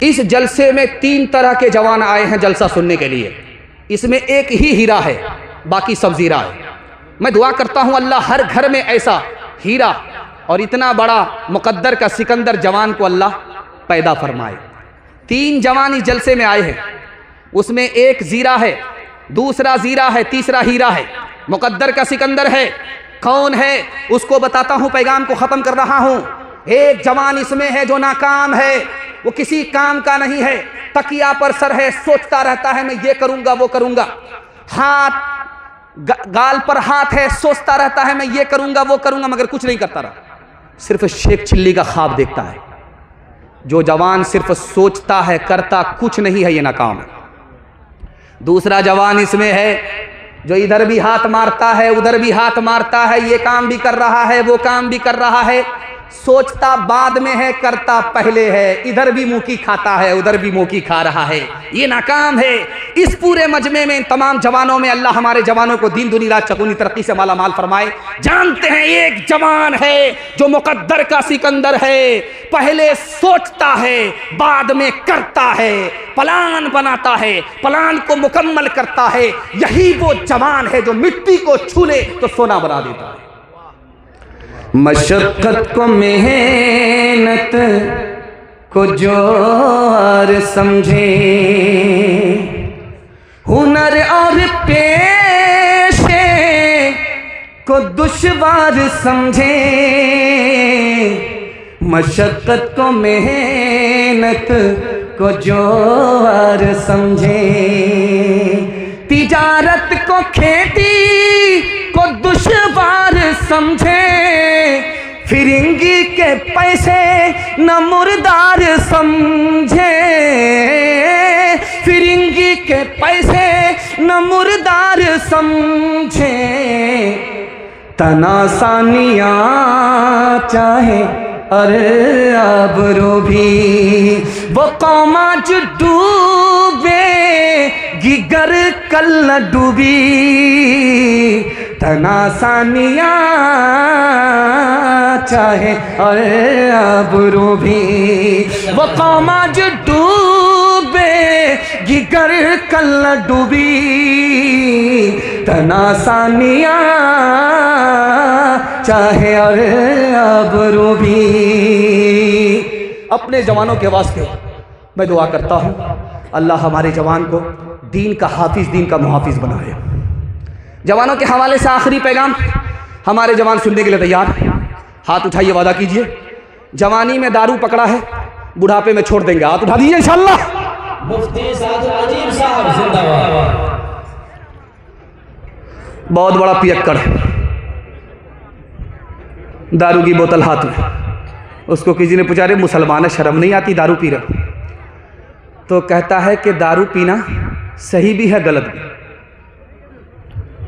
इस जलसे में 3 तरह के जवान आए हैं जलसा सुनने के लिए। इसमें एक ही हीरा है, बाकी सब जीरा है। मैं दुआ करता हूँ अल्लाह हर घर में ऐसा हीरा और इतना बड़ा मुकद्दर का सिकंदर जवान को अल्लाह पैदा फरमाए। 3 जवान इस जलसे में आए हैं, उसमें एक जीरा है, दूसरा जीरा है, तीसरा हीरा है, मुकद्दर का सिकंदर है। कौन है उसको बताता हूँ, पैगाम को ख़त्म कर रहा हूँ। एक जवान इसमें है जो नाकाम है, वो किसी काम का नहीं है, तकिया पर सर है, सोचता रहता है मैं ये करूँगा वो करूँगा। हाथ गाल पर हाथ है, सोचता रहता है मैं ये करूँगा वो करूँगा, मगर कुछ नहीं करता रहा, सिर्फ शेख चिल्ली का ख्वाब देखता है। जो जवान सिर्फ सोचता है करता कुछ नहीं है, ये नाकाम है। दूसरा जवान इसमें है जो इधर भी हाथ मारता है उधर भी हाथ मारता है, ये काम भी कर रहा है वो काम भी कर रहा है, सोचता बाद में है करता पहले है, इधर भी मुंह की खाता है उधर भी मुंह की खा रहा है, ये नाकाम है। इस पूरे मजमे में तमाम जवानों में अल्लाह हमारे जवानों को दीन दुनी रात चकुनी तरक्की से माला माल फरमाए। जानते हैं एक जवान है जो मुकद्दर का सिकंदर है, पहले सोचता है बाद में करता है, प्लान बनाता है, प्लान को मुकम्मल करता है। यही वो जवान है जो मिट्टी को छू ले तो सोना बना देता है। मशक्क़त को मेहनत को जो और समझे, हुनर और पेशे को दुश्वार समझे। मशक्क़त को मेहनत को जो और समझे, तिजारत को खेती को दुश्वार समझे। फिरंगी के पैसे न मुर्दार समझे, फिरंगी के पैसे न मुर्दार समझे। तनासानियाँ चाहे अरे आबरू भी, वो कौम आज डूबे गिगर कल न डूबी। तनासानियाँ चाहे अरे आबरू भी, वो कौम आज डूबे गिगर कल न डूबी। तनासानियाँ चाहे अरे आबरू भी। अपने जवानों के वास्ते मैं दुआ करता हूँ अल्लाह हमारे जवान को दीन का हाफिज, दीन का मुहाफिज बनाए। जवानों के हवाले से आखिरी पैगाम, हमारे जवान सुनने के लिए तैयार? हाथ उठाइए, वादा कीजिए। जवानी में दारू पकड़ा है, बुढ़ापे में छोड़ देंगे। हाथ उठा दीजिए इंशाअल्लाह। मुफ्ती सादुल अजीम साहब जिंदाबाद। बहुत बड़ा पियक्कड़, दारू की बोतल हाथ में, उसको किसी ने पूछा रे मुसलमान है, शर्म नहीं आती दारू पी रहा? तो कहता है कि दारू पीना सही भी है गलत भी।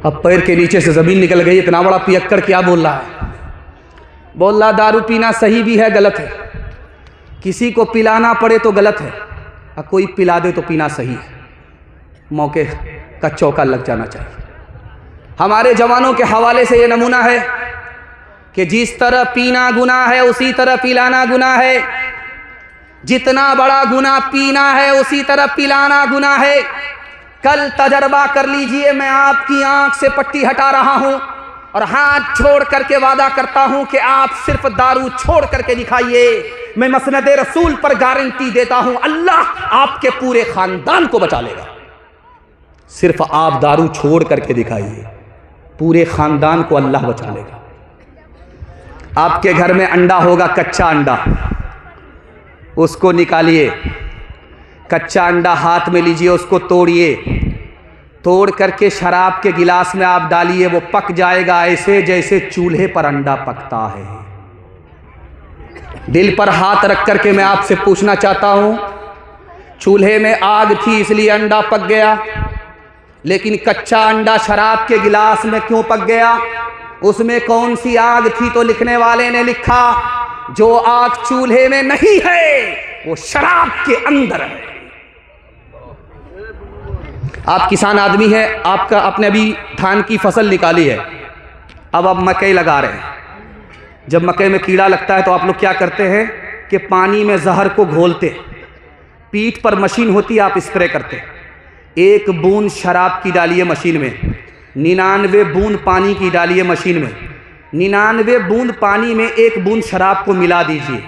अब पैर के नीचे से ज़मीन निकल गई। इतना बड़ा पियक्कड़ क्या बोल रहा है? बोल रहा दारू पीना सही भी है गलत है, किसी को पिलाना पड़े तो गलत है और कोई पिला दे तो पीना सही है। मौके का चौका लग जाना चाहिए। हमारे जवानों के हवाले से ये नमूना है कि जिस तरह पीना गुनाह है उसी तरह पिलाना गुनाह है। जितना बड़ा गुनाह पीना है उसी तरह पिलाना गुनाह है। कल तजर्बा कर लीजिए, मैं आपकी आंख से पट्टी हटा रहा हूं और हाथ छोड़ करके वादा करता हूं कि आप सिर्फ दारू छोड़ करके दिखाइए। मैं मसनद रसूल पर गारंटी देता हूं, अल्लाह आपके पूरे खानदान को बचा लेगा। सिर्फ आप दारू छोड़ करके दिखाइए, पूरे खानदान को अल्लाह बचा लेगा। आपके घर में अंडा होगा, कच्चा अंडा, उसको निकालिए, कच्चा अंडा हाथ में लीजिए, उसको तोड़िए, तोड़ करके शराब के गिलास में आप डालिए, वो पक जाएगा ऐसे जैसे चूल्हे पर अंडा पकता है। दिल पर हाथ रख करके मैं आपसे पूछना चाहता हूँ, चूल्हे में आग थी इसलिए अंडा पक गया, लेकिन कच्चा अंडा शराब के गिलास में क्यों पक गया? उसमें कौन सी आग थी? तो लिखने वाले ने लिखा, जो आग चूल्हे में नहीं है वो शराब के अंदर है। आप किसान आदमी है, आपने अभी धान की फसल निकाली है, अब आप मकई लगा रहे हैं। जब मकई में कीड़ा लगता है तो आप लोग क्या करते हैं कि पानी में जहर को घोलते, पीठ पर मशीन होती है, आप स्प्रे करते हैं। 1 बूंद शराब की डालिए मशीन में, 99 बूंद पानी की डालिए मशीन में, 99 बूंद पानी में 1 बूंद शराब को मिला दीजिए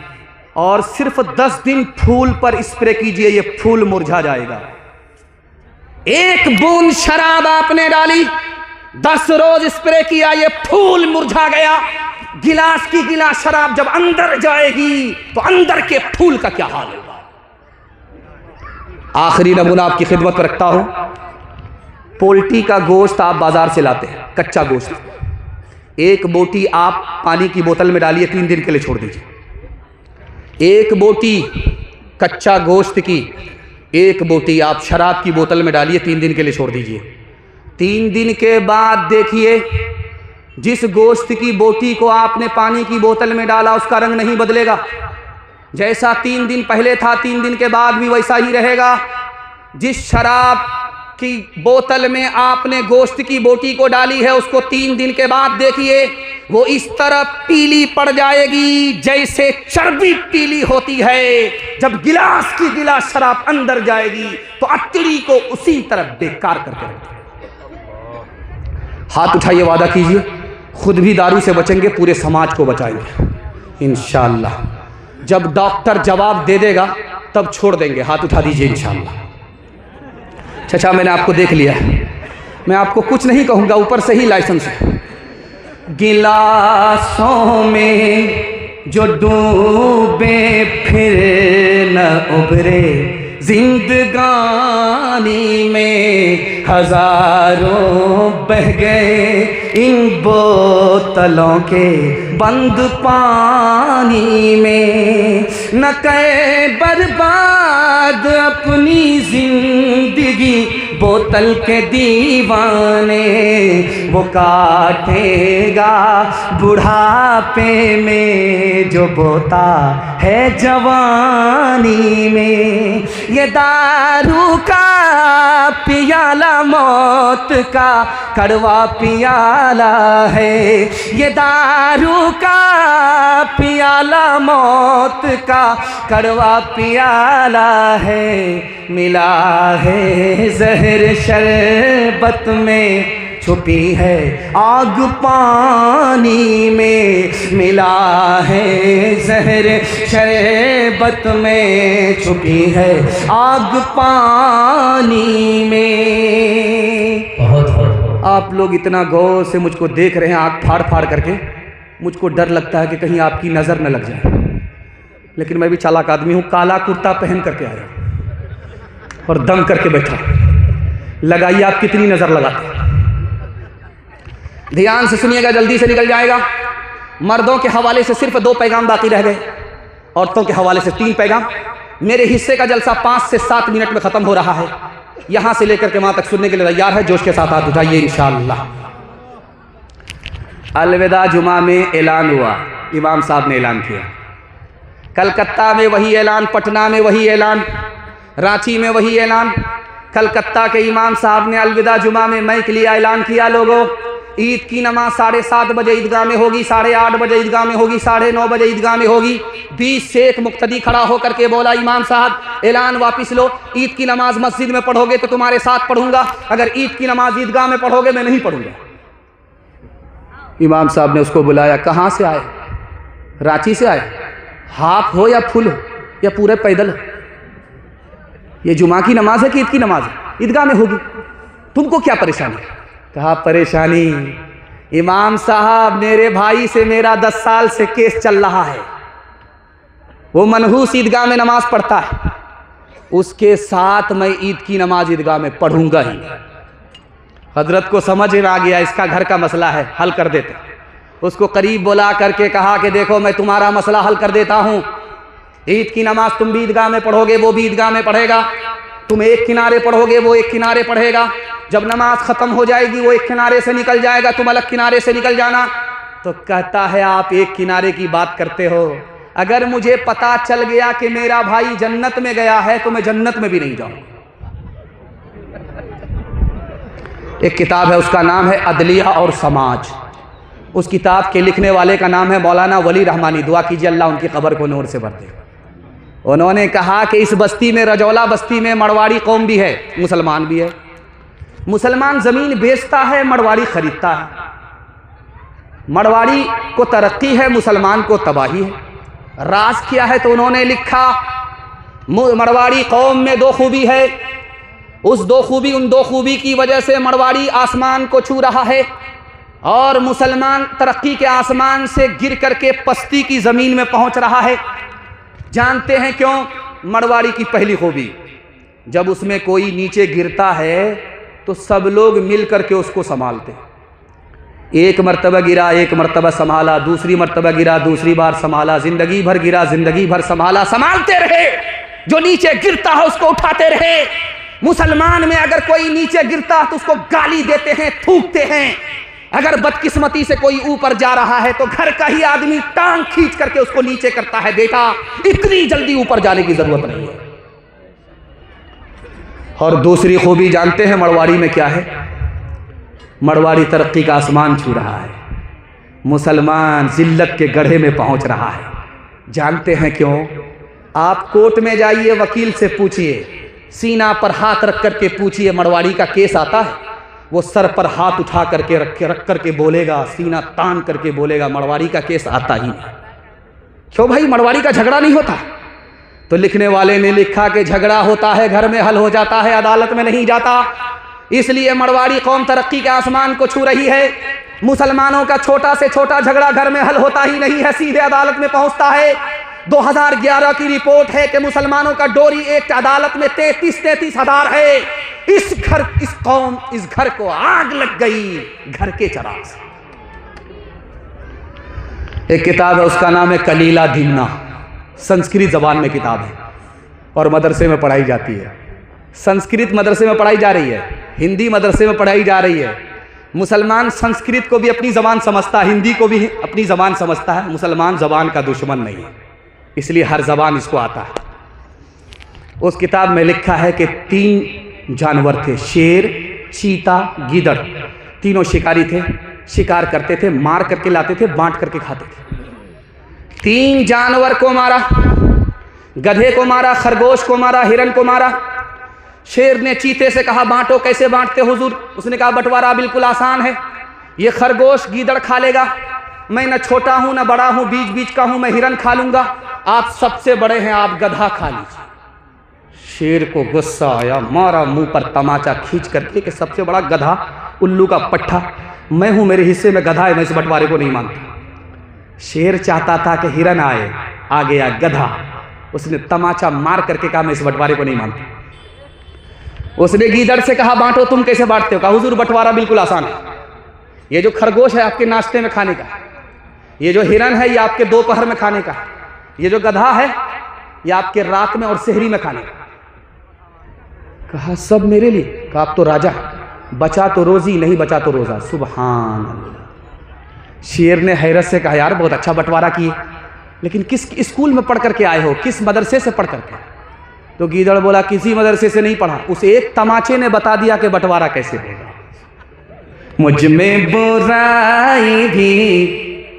और सिर्फ 10 दिन फूल पर स्प्रे कीजिए, ये फूल मुरझा जाएगा। 1 बूंद शराब आपने डाली, 10 रोज स्प्रे किया, ये फूल मुरझा गया। गिलास की गिलास शराब जब अंदर जाएगी तो अंदर के फूल का क्या हाल होगा। आखिरी नमूना आपकी खिदमत पर रखता हूं। पोल्ट्री का गोश्त आप बाजार से लाते हैं, कच्चा गोश्त, 1 बोटी आप पानी की बोतल में डालिए, 3 दिन के लिए छोड़ दीजिए। 1 बोटी कच्चा गोश्त की 1 बोटी आप शराब की बोतल में डालिए, 3 दिन के लिए छोड़ दीजिए। 3 दिन के बाद देखिए, जिस गोश्त की बोटी को आपने पानी की बोतल में डाला उसका रंग नहीं बदलेगा। जैसा 3 दिन पहले था 3 दिन के बाद भी वैसा ही रहेगा। जिस शराब की बोतल में आपने गोश्त की बोटी को डाली है उसको 3 दिन के बाद देखिए, वो इस तरह पीली पड़ जाएगी जैसे चर्बी पीली होती है। जब गिलास की गिलास शराब अंदर जाएगी तो अतड़ी को उसी तरह बेकार करके रखेगी। हाथ उठाइए, वादा कीजिए, खुद भी दारू से बचेंगे, पूरे समाज को बचाएंगे इंशाअल्लाह। जब डॉक्टर जवाब दे देगा तब छोड़ देंगे। हाथ उठा दीजिए इंशाअल्लाह। चाचा मैंने आपको देख लिया है, मैं आपको कुछ नहीं कहूँगा, ऊपर से ही लाइसेंस है। गिलासों में जो डूबे फिर न उभरे, जिंदगानी में हजारों बह गए इन बोतलों के बंद पानी में। न करे बर्बाद अपनी जिंदगी बोतल के दीवाने, वो काटेगा बुढ़ापे में जो बोता है जवानी में। ये दारू का पियाला मौत का कड़वा पियाला है, ये दारू का पियाला मौत का कड़वा पियाला है। मिला है जहर शरबत में, छुपी है आग पानी में। मिला है जहर शरबत में, छुपी है आग पानी में। आप लोग इतना गौर से मुझको देख रहे हैं, आँख फाड़ फाड़ करके, मुझको डर लगता है कि कहीं आपकी नज़र न लग जाए। लेकिन मैं भी चालाक आदमी हूँ, काला कुर्ता पहन करके आया और दम करके बैठा। लगाइए आप कितनी नज़र लगाते हैं। ध्यान से सुनिएगा, जल्दी से निकल जाएगा। मर्दों के हवाले से सिर्फ 2 पैगाम बाकी रह गए, औरतों के हवाले से 3 पैगाम। मेरे हिस्से का जलसा 5 से 7 मिनट में ख़त्म हो रहा है। यहाँ से लेकर के वहाँ तक सुनने के लिए तैयार है? जोश के साथ हाथ उठाइए इंशाअल्लाह। अलविदा जुमा में ऐलान हुआ, इमाम साहब ने ऐलान किया। कलकत्ता में वही ऐलान, पटना में वही ऐलान, रांची में वही ऐलान। कलकत्ता के इमाम साहब ने अलविदा जुमा में मैं के लिए ऐलान किया, लोगों ईद की नमाज 7:30 बजे ईदगाह में होगी, 8:30 बजे ईदगाह में होगी, 9:30 बजे ईदगाह में होगी। 20 से एक मुक्तदी खड़ा होकर के बोला, इमाम साहब ऐलान वापिस लो, ईद की नमाज मस्जिद में पढ़ोगे तो तुम्हारे साथ पढ़ूंगा, अगर ईद की नमाज ईदगाह में पढ़ोगे मैं नहीं पढ़ूंगा। इमाम साहब ने उसको बुलाया, कहाँ से आए? रांची से आए? हाफ हो या फुल हो या पूरे पैदल हो? ये जुमा की नमाज है कि ईद की नमाज है? ईदगाह में होगी, तुमको क्या परेशानी? कहा परेशानी इमाम साहब, मेरे भाई से मेरा 10 साल से केस चल रहा है, वो मनहूस ईदगाह में नमाज पढ़ता है, उसके साथ मैं ईद की नमाज ईदगाह में पढ़ूंगा ही। हजरत को समझ में आ गया इसका घर का मसला है, हल कर देते। उसको करीब बुला करके कहा कि देखो मैं तुम्हारा मसला हल कर देता हूँ, ईद की नमाज तुम भी ईदगाह में पढ़ोगे, वो भी ईदगाह में पढ़ेगा, तुम एक किनारे पढ़ोगे, वो एक किनारे पढ़ेगा, जब नमाज ख़त्म हो जाएगी वो एक किनारे से निकल जाएगा, तुम अलग किनारे से निकल जाना। तो कहता है आप एक किनारे की बात करते हो, अगर मुझे पता चल गया कि मेरा भाई जन्नत में गया है तो मैं जन्नत में भी नहीं जाऊँगा। एक किताब है, उसका नाम है अदलिया और समाज। उस किताब के लिखने वाले का नाम है मौलाना वली रहमानी। दुआ कीजिए अल्लाह उनकी कब्र को नूर से भर दे। उन्होंने कहा कि इस बस्ती में, रजौला बस्ती में, मड़वाड़ी कौम भी है, मुसलमान भी है। मुसलमान ज़मीन बेचता है, मड़वाड़ी खरीदता है। मड़वाड़ी को तरक्की है, मुसलमान को तबाही है। राज क्या है? तो उन्होंने लिखा मड़वाड़ी कौम में दो खूबी है, उन दो खूबी की वजह से मड़वाड़ी आसमान को छू रहा है और मुसलमान तरक्की के आसमान से गिर करके पस्ती की ज़मीन में पहुंच रहा है। जानते हैं क्यों? मड़वाड़ी की पहली खूबी, जब उसमें कोई नीचे गिरता है तो सब लोग मिल करके उसको संभालते हैं। एक मर्तबा गिरा, एक मर्तबा संभाला, दूसरी मर्तबा गिरा, दूसरी बार संभाला, जिंदगी भर गिरा, जिंदगी भर संभाला, संभालते रहे। जो नीचे गिरता है उसको उठाते रहे। मुसलमान में अगर कोई नीचे गिरता है तो उसको गाली देते हैं, थूकते हैं। अगर बदकिस्मती से कोई ऊपर जा रहा है तो घर का ही आदमी टांग खींच करके उसको नीचे करता है, बेटा इतनी जल्दी ऊपर जाने की जरूरत नहीं है। और दूसरी खूबी जानते हैं मड़वाड़ी में क्या है? मड़वाड़ी तरक्की का आसमान छू रहा है, मुसलमान जिल्लत के गड्ढे में पहुंच रहा है। जानते हैं क्यों? आप कोर्ट में जाइए, वकील से पूछिए, सीना पर हाथ रख करके पूछिए मड़वाड़ी का केस आता है? वो सर पर हाथ उठा करके रख करके बोलेगा, सीना तान करके बोलेगा मड़वाड़ी का केस आता ही नहीं। क्यों भाई, मड़वाड़ी का झगड़ा नहीं होता? तो लिखने वाले ने लिखा कि झगड़ा होता है, घर में हल हो जाता है, अदालत में नहीं जाता। इसलिए मड़वाड़ी कौम तरक्की के आसमान को छू रही है। मुसलमानों का छोटा से छोटा झगड़ा घर में हल होता ही नहीं है, सीधे अदालत में पहुंचता है। 2011 की रिपोर्ट है कि मुसलमानों का डोरी एक अदालत में 33 हज़ार है। इस घर को आग लग गई, घर के चराग से। एक किताब है, उसका नाम है कलीला दिमना, संस्कृत जबान में किताब है और मदरसे में पढ़ाई जाती है। संस्कृत मदरसे में पढ़ाई जा रही है, हिंदी मदरसे में पढ़ाई जा रही है। मुसलमान संस्कृत को भी अपनी ज़बान समझता है, हिंदी को भी अपनी ज़बान समझता है। मुसलमान ज़बान का दुश्मन नहीं है, इसलिए हर ज़बान इसको आता है। उस किताब में लिखा है कि 3 जानवर थे, शेर, चीता, गीदड़। तीनों शिकारी थे, शिकार करते थे, मार करके लाते थे, बांट करके खाते थे। 3 जानवर को मारा, गधे को मारा, खरगोश को मारा, हिरन को मारा। शेर ने चीते से कहा बांटो। कैसे बांटते हुजूर? उसने कहा बंटवारा बिल्कुल आसान है, ये खरगोश गीदड़ खा लेगा, मैं न छोटा हूं न बड़ा हूं, बीच बीच का हूं, मैं हिरन खा लूंगा। आप सबसे बड़े हैं, आप गधा खा लीजिए। शेर को गुस्सा आया, मारा मुंह पर तमाचा खींच करके कि सबसे बड़ा गधा, उल्लू का पट्ठा मैं हूं, मेरे हिस्से में गधा है, मैं इस बंटवारे को नहीं मानता। शेर चाहता था कि हिरन आए, आ गया गधा, उसने तमाचा मार करके कहा मैं इस बंटवारे को नहीं मानता। उसने गीदड़ से कहा बांटो, तुम कैसे बांटते हो? कहा हुजूर बंटवारा बिल्कुल आसान है, ये जो खरगोश है आपके नाश्ते में खाने का, ये जो हिरन है ये आपके दोपहर में खाने का, ये जो गधा है ये आपके रात में और सेहरी में खाने का। कहा सब मेरे लिए? कहा आप तो राजा, बचा तो रोजी, नहीं बचा तो रोजा। सुभान अल्लाह। शेर ने हैरत से कहा यार बहुत अच्छा बंटवारा किए, लेकिन किस स्कूल में पढ़ करके आए हो, किस मदरसे से पढ़ करके? तो गीदड़ बोला किसी मदरसे से नहीं पढ़ा, उस एक तमाचे ने बता दिया कि बंटवारा कैसे होगा। मुझ में बुराई भी,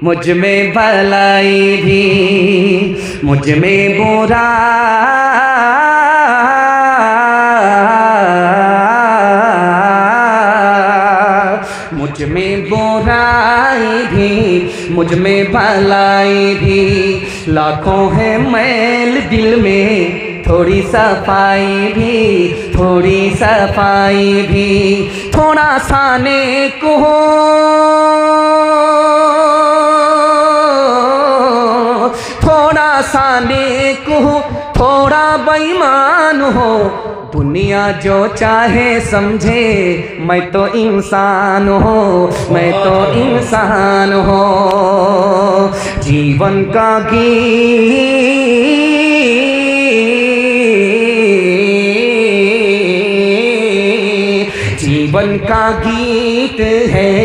मुझ में भलाई भी, मुझ में बुराई, मुझ में बुराई भी, मुझ में भलाई भी, लाखों है मैल दिल में, थोड़ी सफाई भी, थोड़ी सफाई भी, थोड़ा सा नेक हो, थोड़ा सा नेक हो, थोड़ा बेईमान हो, दुनिया जो चाहे समझे, मैं तो इंसान हूँ, मैं तो इंसान हूँ। जीवन का गीत, जीवन का गीत है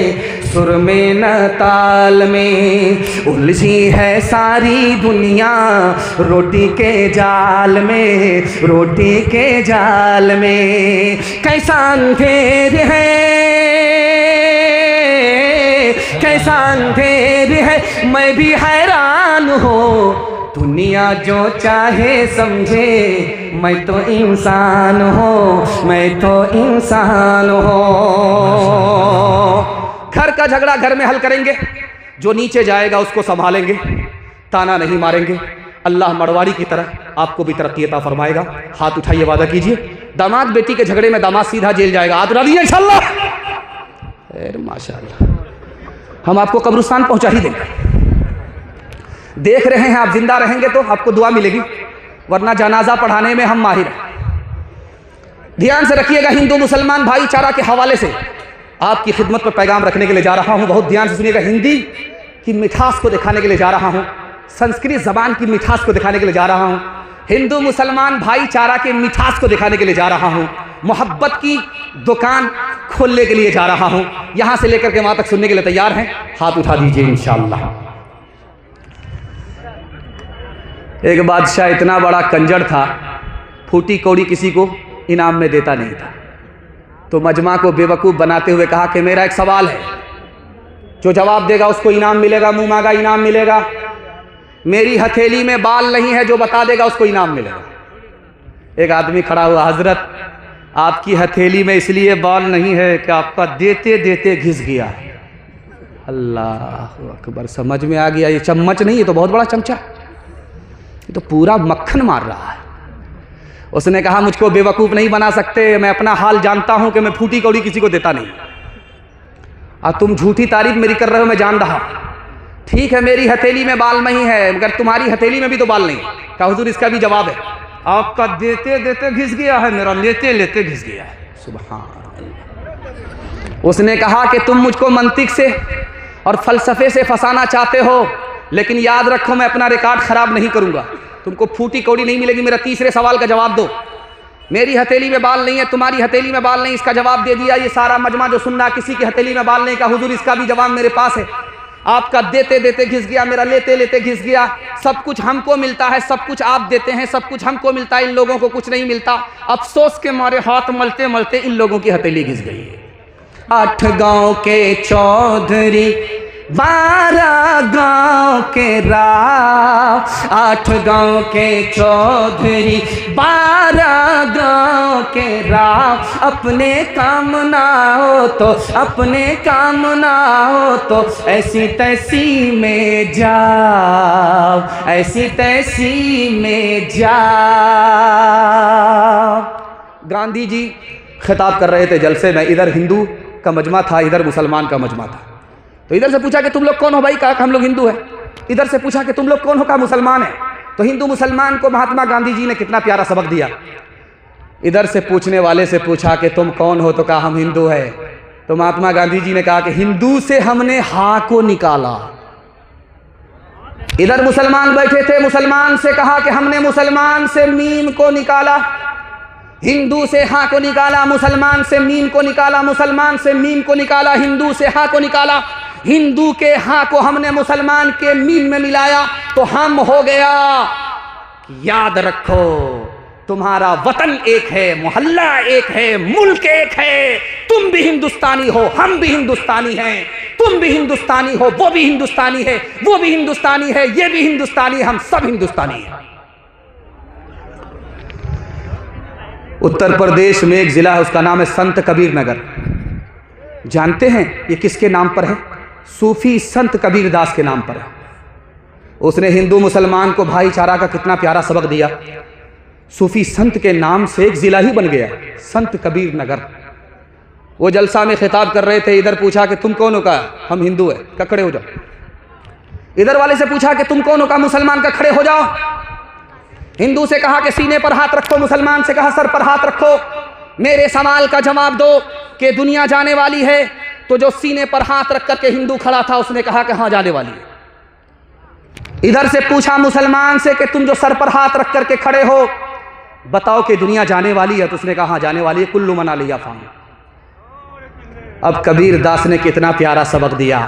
सुर में न ताल में, उलझी है सारी दुनिया रोटी के जाल में, रोटी के जाल में। कैसा अंधेर है, कैसा अंधेर है, मैं भी हैरान हूँ, दुनिया जो चाहे समझे, मैं तो इंसान हूँ, मैं तो इंसान हूँ। घर का झगड़ा घर में हल करेंगे, जो नीचे जाएगा उसको संभालेंगे, ताना नहीं मारेंगे। अल्लाह मड़वाड़ी की तरह आपको भी तरक्की अता फरमाएगा। हाथ उठाइए, वादा कीजिए। दामाद बेटी के झगड़े में दामाद सीधा जेल जाएगा, हाथ उठा दीजिए इंशाल्लाह। माशाल्लाह, हम आपको कब्रिस्तान पहुंचा ही देंगे। देख रहे हैं आप, जिंदा रहेंगे तो आपको दुआ मिलेगी, वरना जनाजा पढ़ाने में हम माहिर हैं। ध्यान से रखिएगा, हिंदू मुसलमान भाईचारा के हवाले से आपकी खिदमत पर पैगाम रखने के लिए जा रहा हूं। बहुत ध्यान से सुनिएगा। हिंदी की मिठास को दिखाने के लिए जा रहा हूं, संस्कृत जबान की मिठास को दिखाने के लिए जा रहा हूं, हिंदू मुसलमान भाईचारा के मिठास को दिखाने के लिए जा रहा हूं, मोहब्बत की दुकान खोलने के लिए जा रहा हूं। यहां से लेकर के वहां तक सुनने के लिए तैयार हैं? हाथ उठा दीजिए इंशाअल्लाह। एक बादशाह इतना बड़ा कंजर था, फूटी कौड़ी किसी को इनाम में देता नहीं था। तो मजमा को बेवकूफ़ बनाते हुए कहा कि मेरा एक सवाल है, जो जवाब देगा उसको इनाम मिलेगा, मुंह मांगा इनाम मिलेगा। मेरी हथेली में बाल नहीं है, जो बता देगा उसको इनाम मिलेगा। एक आदमी खड़ा हुआ, हजरत आपकी हथेली में इसलिए बाल नहीं है कि आपका देते देते घिस गया। अल्लाह अकबर, समझ में आ गया। ये चम्मच नहीं, ये तो बहुत बड़ा चमचा, ये तो पूरा मक्खन मार रहा है। उसने कहा मुझको बेवकूफ़ नहीं बना सकते, मैं अपना हाल जानता हूं कि मैं फूटी कौड़ी किसी को देता नहीं। और तुम झूठी तारीफ मेरी कर रहे हो, मैं जान रहा। ठीक है, मेरी हथेली में बाल नहीं है, मगर तुम्हारी हथेली में भी तो बाल नहीं। कहा हुजूर इसका भी जवाब है। आपका देते देते घिस गया है, मेरा लेते लेते घिस गया है। सुभान अल्लाह। उसने कहा कि तुम मुझको मंतिक से और फलसफे से फंसाना चाहते हो, लेकिन याद रखो मैं अपना रिकॉर्ड ख़राब नहीं करूँगा। तुमको फूटी कौड़ी नहीं मिलेगी। मेरा तीसरे सवाल का जवाब दो। मेरी हथेली में बाल नहीं है, तुम्हारी हथेली में बाल नहीं, इसका जवाब दे दिया। ये सारा मजमा जो सुन रहा, किसी की हथेली में बाल नहीं, का हुजूर इसका भी जवाब मेरे पास है। आपका देते देते घिस गया, मेरा लेते लेते घिस गया। सब कुछ हमको मिलता है, सब कुछ आप देते हैं, सब कुछ हमको मिलता है, इन लोगों को कुछ नहीं मिलता। अफसोस के मारे हाथ मलते मलते इन लोगों की हथेली घिस गई है। 8 गांव के चौधरी, 12 गांव के राव। 8 गांव के चौधरी, 12 गांव के राव। अपने काम ना हो तो, अपने काम ना हो तो ऐसी तैसी में जाओ, ऐसी तैसी में जाओ। गांधी जी खिताब कर रहे थे जलसे में। इधर हिंदू का मजमा था, इधर मुसलमान का मजमा था। तो इधर से पूछा कि तुम लोग कौन हो भाई? कहा हम लोग हिंदू हैं। इधर से पूछा कि तुम लोग कौन हो? कहा मुसलमान है। तो हिंदू मुसलमान को महात्मा गांधी जी ने कितना प्यारा सबक दिया। इधर से पूछने वाले से पूछा कि तुम कौन हो? तो कहा हम हिंदू है। तो महात्मा गांधी जी ने कहा कि हिंदू से हमने हा को निकाला। इधर मुसलमान बैठे थे, मुसलमान से कहा कि हमने मुसलमान से मीम को निकाला। हिंदू से हा को निकाला, मुसलमान से मीम को निकाला, मुसलमान से मीम को निकाला, हिंदू से हा को निकाला। हिंदू के हा को हमने मुसलमान के मीम में मिलाया तो हम हो गया। याद रखो, तुम्हारा वतन एक है, मोहल्ला एक है, मुल्क एक है। तुम भी हिंदुस्तानी हो, हम भी हिंदुस्तानी हैं। तुम भी हिंदुस्तानी हो, वो भी हिंदुस्तानी है, वो भी हिंदुस्तानी है, ये भी हिंदुस्तानी है, हम सब हिंदुस्तानी हैं। उत्तर प्रदेश में एक जिला है, उसका नाम है संत कबीर नगर। जानते हैं ये किसके नाम पर है? सूफी संत कबीर दास के नाम पर है। उसने हिंदू मुसलमान को भाईचारा का कितना प्यारा सबक दिया। सूफी संत के नाम से एक जिला ही बन गया, संत कबीर नगर। वो जलसा में खिताब कर रहे थे। इधर पूछा कि तुम कौन हो? का हम हिंदू है। का खड़े हो जाओ। इधर वाले से पूछा कि तुम कौन हो? का मुसलमान। का खड़े हो जाओ। हिंदू से कहा कि सीने पर हाथ रखो, मुसलमान से कहा सर पर हाथ रखो। मेरे सवाल का जवाब दो कि दुनिया जाने वाली है? तो जो सीने पर हाथ रख करके हिंदू खड़ा था उसने कहा कि हाँ जाने वाली है। इधर से पूछा मुसलमान से कि तुम जो सर पर हाथ रख करके खड़े हो, बताओ कि दुनिया जाने वाली है? तो उसने कहा हाँ जाने वाली है, कुल्लू मना लिया फान। अब कबीर दास ने कितना प्यारा सबक दिया।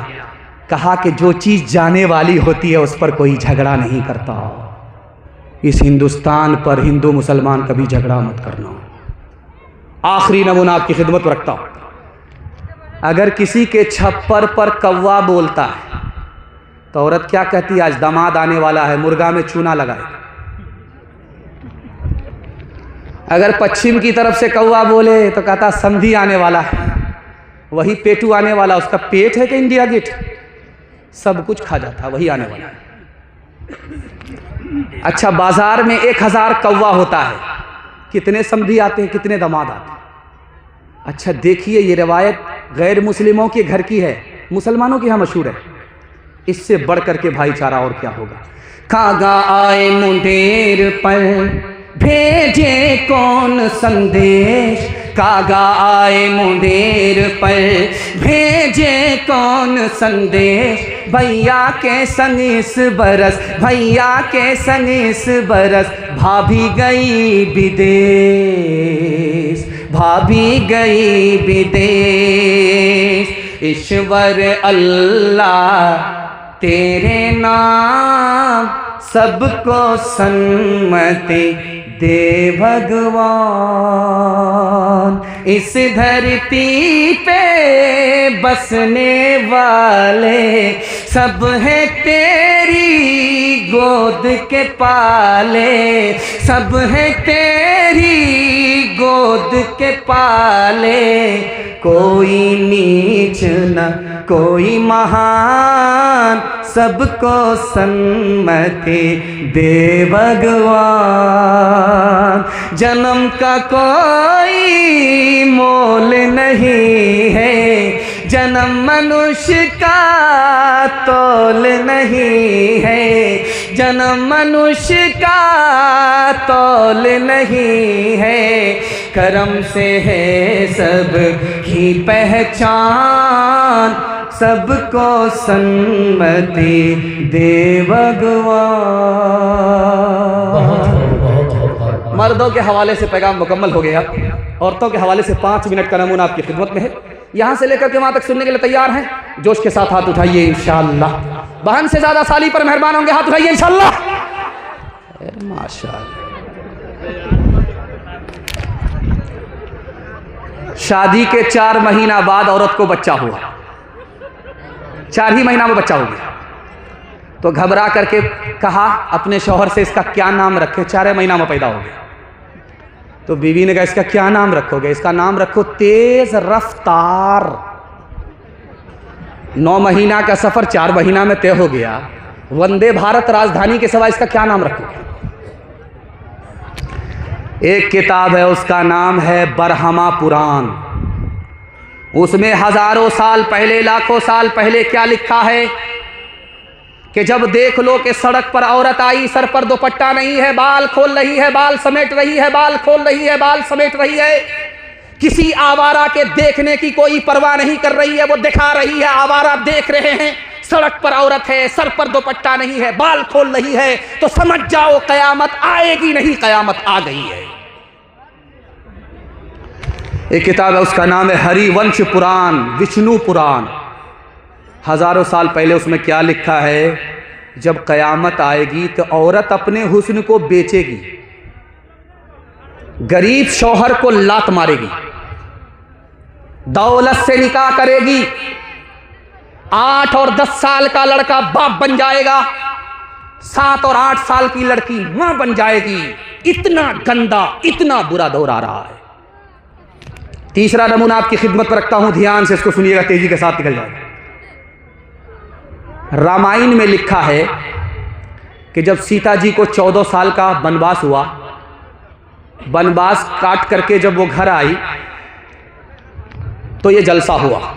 कहा कि जो चीज़ जाने वाली होती है उस पर कोई झगड़ा नहीं करता। इस हिंदुस्तान पर हिंदू मुसलमान कभी झगड़ा मत करना। आखिरी नमूना आपकी खिदमत में रखता हूं। अगर किसी के छप्पर पर कौवा बोलता है तो औरत क्या कहती है, आज दामाद आने वाला है, मुर्गा में चूना लगाए। अगर पश्चिम की तरफ से कौवा बोले तो कहता समधी आने वाला है, वही पेटू आने वाला, उसका पेट है कि इंडिया गेट, सब कुछ खा जाता, वही आने वाला है। अच्छा, बाजार में 1000 कौवा होता है, कितने समधी आते हैं, कितने दामाद आते हैं? अच्छा देखिए, ये रिवायत गैर मुस्लिमों के घर की है, मुसलमानों के यहाँ मशहूर है। इससे बढ़ करके भाईचारा और क्या होगा। कागा आए मुंडेर पर भेजे कौन संदेश, कागा आए मुंडेर पर भेजे कौन संदेश, भैया के संग इस बरस, भैया के संग इस बरस, भाभी गई विदेश, भाभी गई विदेश। ईश्वर अल्लाह तेरे नाम सबको सन्मति दे भगवान, इस धरती पे बसने वाले सब है तेरी गोद के पाले, सब है तेरी गोद के पाले, कोई नीच न कोई महान, सबको सन्मति दे भगवान। जन्म का कोई मोल नहीं है, जन्म मनुष्य का तोल नहीं है, जन्म मनुष्य का तोल नहीं है, करम से है सब की पहचान, सबको सन्मति दे भगवान। मर्दों के हवाले से पैगाम मुकम्मल हो गया, औरतों के हवाले से 5 मिनट का नमूना आपकी खिदमत में है। यहाँ से लेकर के वहाँ तक सुनने के लिए तैयार हैं? जोश के साथ हाथ उठाइए इंशाअल्लाह। बहन से ज़्यादा साली पर मेहरबान होंगे, हाथ उठाइए इंशाअल्लाह। माशाअल्लाह। शादी के 4 महीना बाद औरत को बच्चा हुआ, 4 ही महीना में बच्चा हो गया, तो घबरा करके कहा अपने शौहर से इसका क्या नाम रखें, 4 महीना में पैदा हो गया। तो बीवी ने कहा इसका क्या नाम रखोगे? इसका नाम रखो तेज रफ्तार। 9 महीना का सफर 4 महीना में तय हो गया, वंदे भारत राजधानी के सिवा इसका क्या नाम रखोगे? एक किताब है, उसका नाम है बरहमा पुराण। उसमें हजारों साल पहले, लाखों साल पहले क्या लिखा है कि जब देख लो कि सड़क पर औरत आई, सर पर दुपट्टा नहीं है, बाल खोल रही है, बाल समेट रही है, बाल खोल रही है, बाल समेट रही है, किसी आवारा के देखने की कोई परवाह नहीं कर रही है, वो दिखा रही है, आवारा देख रहे हैं, सड़क पर औरत है, सर पर दुपट्टा नहीं है, बाल खोल रही है, तो समझ जाओ कयामत आएगी नहीं, कयामत आ गई है। एक किताब है, उसका नाम है हरिवंश पुराण, विष्णु पुराण। हजारों साल पहले उसमें क्या लिखा है, जब कयामत आएगी तो औरत अपने हुस्न को बेचेगी, गरीब शौहर को लात मारेगी, दौलत से निकाह करेगी, 8 और 10 साल का लड़का बाप बन जाएगा, 7 और 8 साल की लड़की मां बन जाएगी। इतना गंदा, इतना बुरा दौर आ रहा है। तीसरा नमूना आपकी खिदमत पर रखता हूं, ध्यान से इसको सुनिएगा, तेजी के साथ निकल जाएगा। रामायण में लिखा है कि जब सीता जी को 14 साल का वनवास हुआ, वनवास काट करके जब वो घर आई तो ये जलसा हुआ।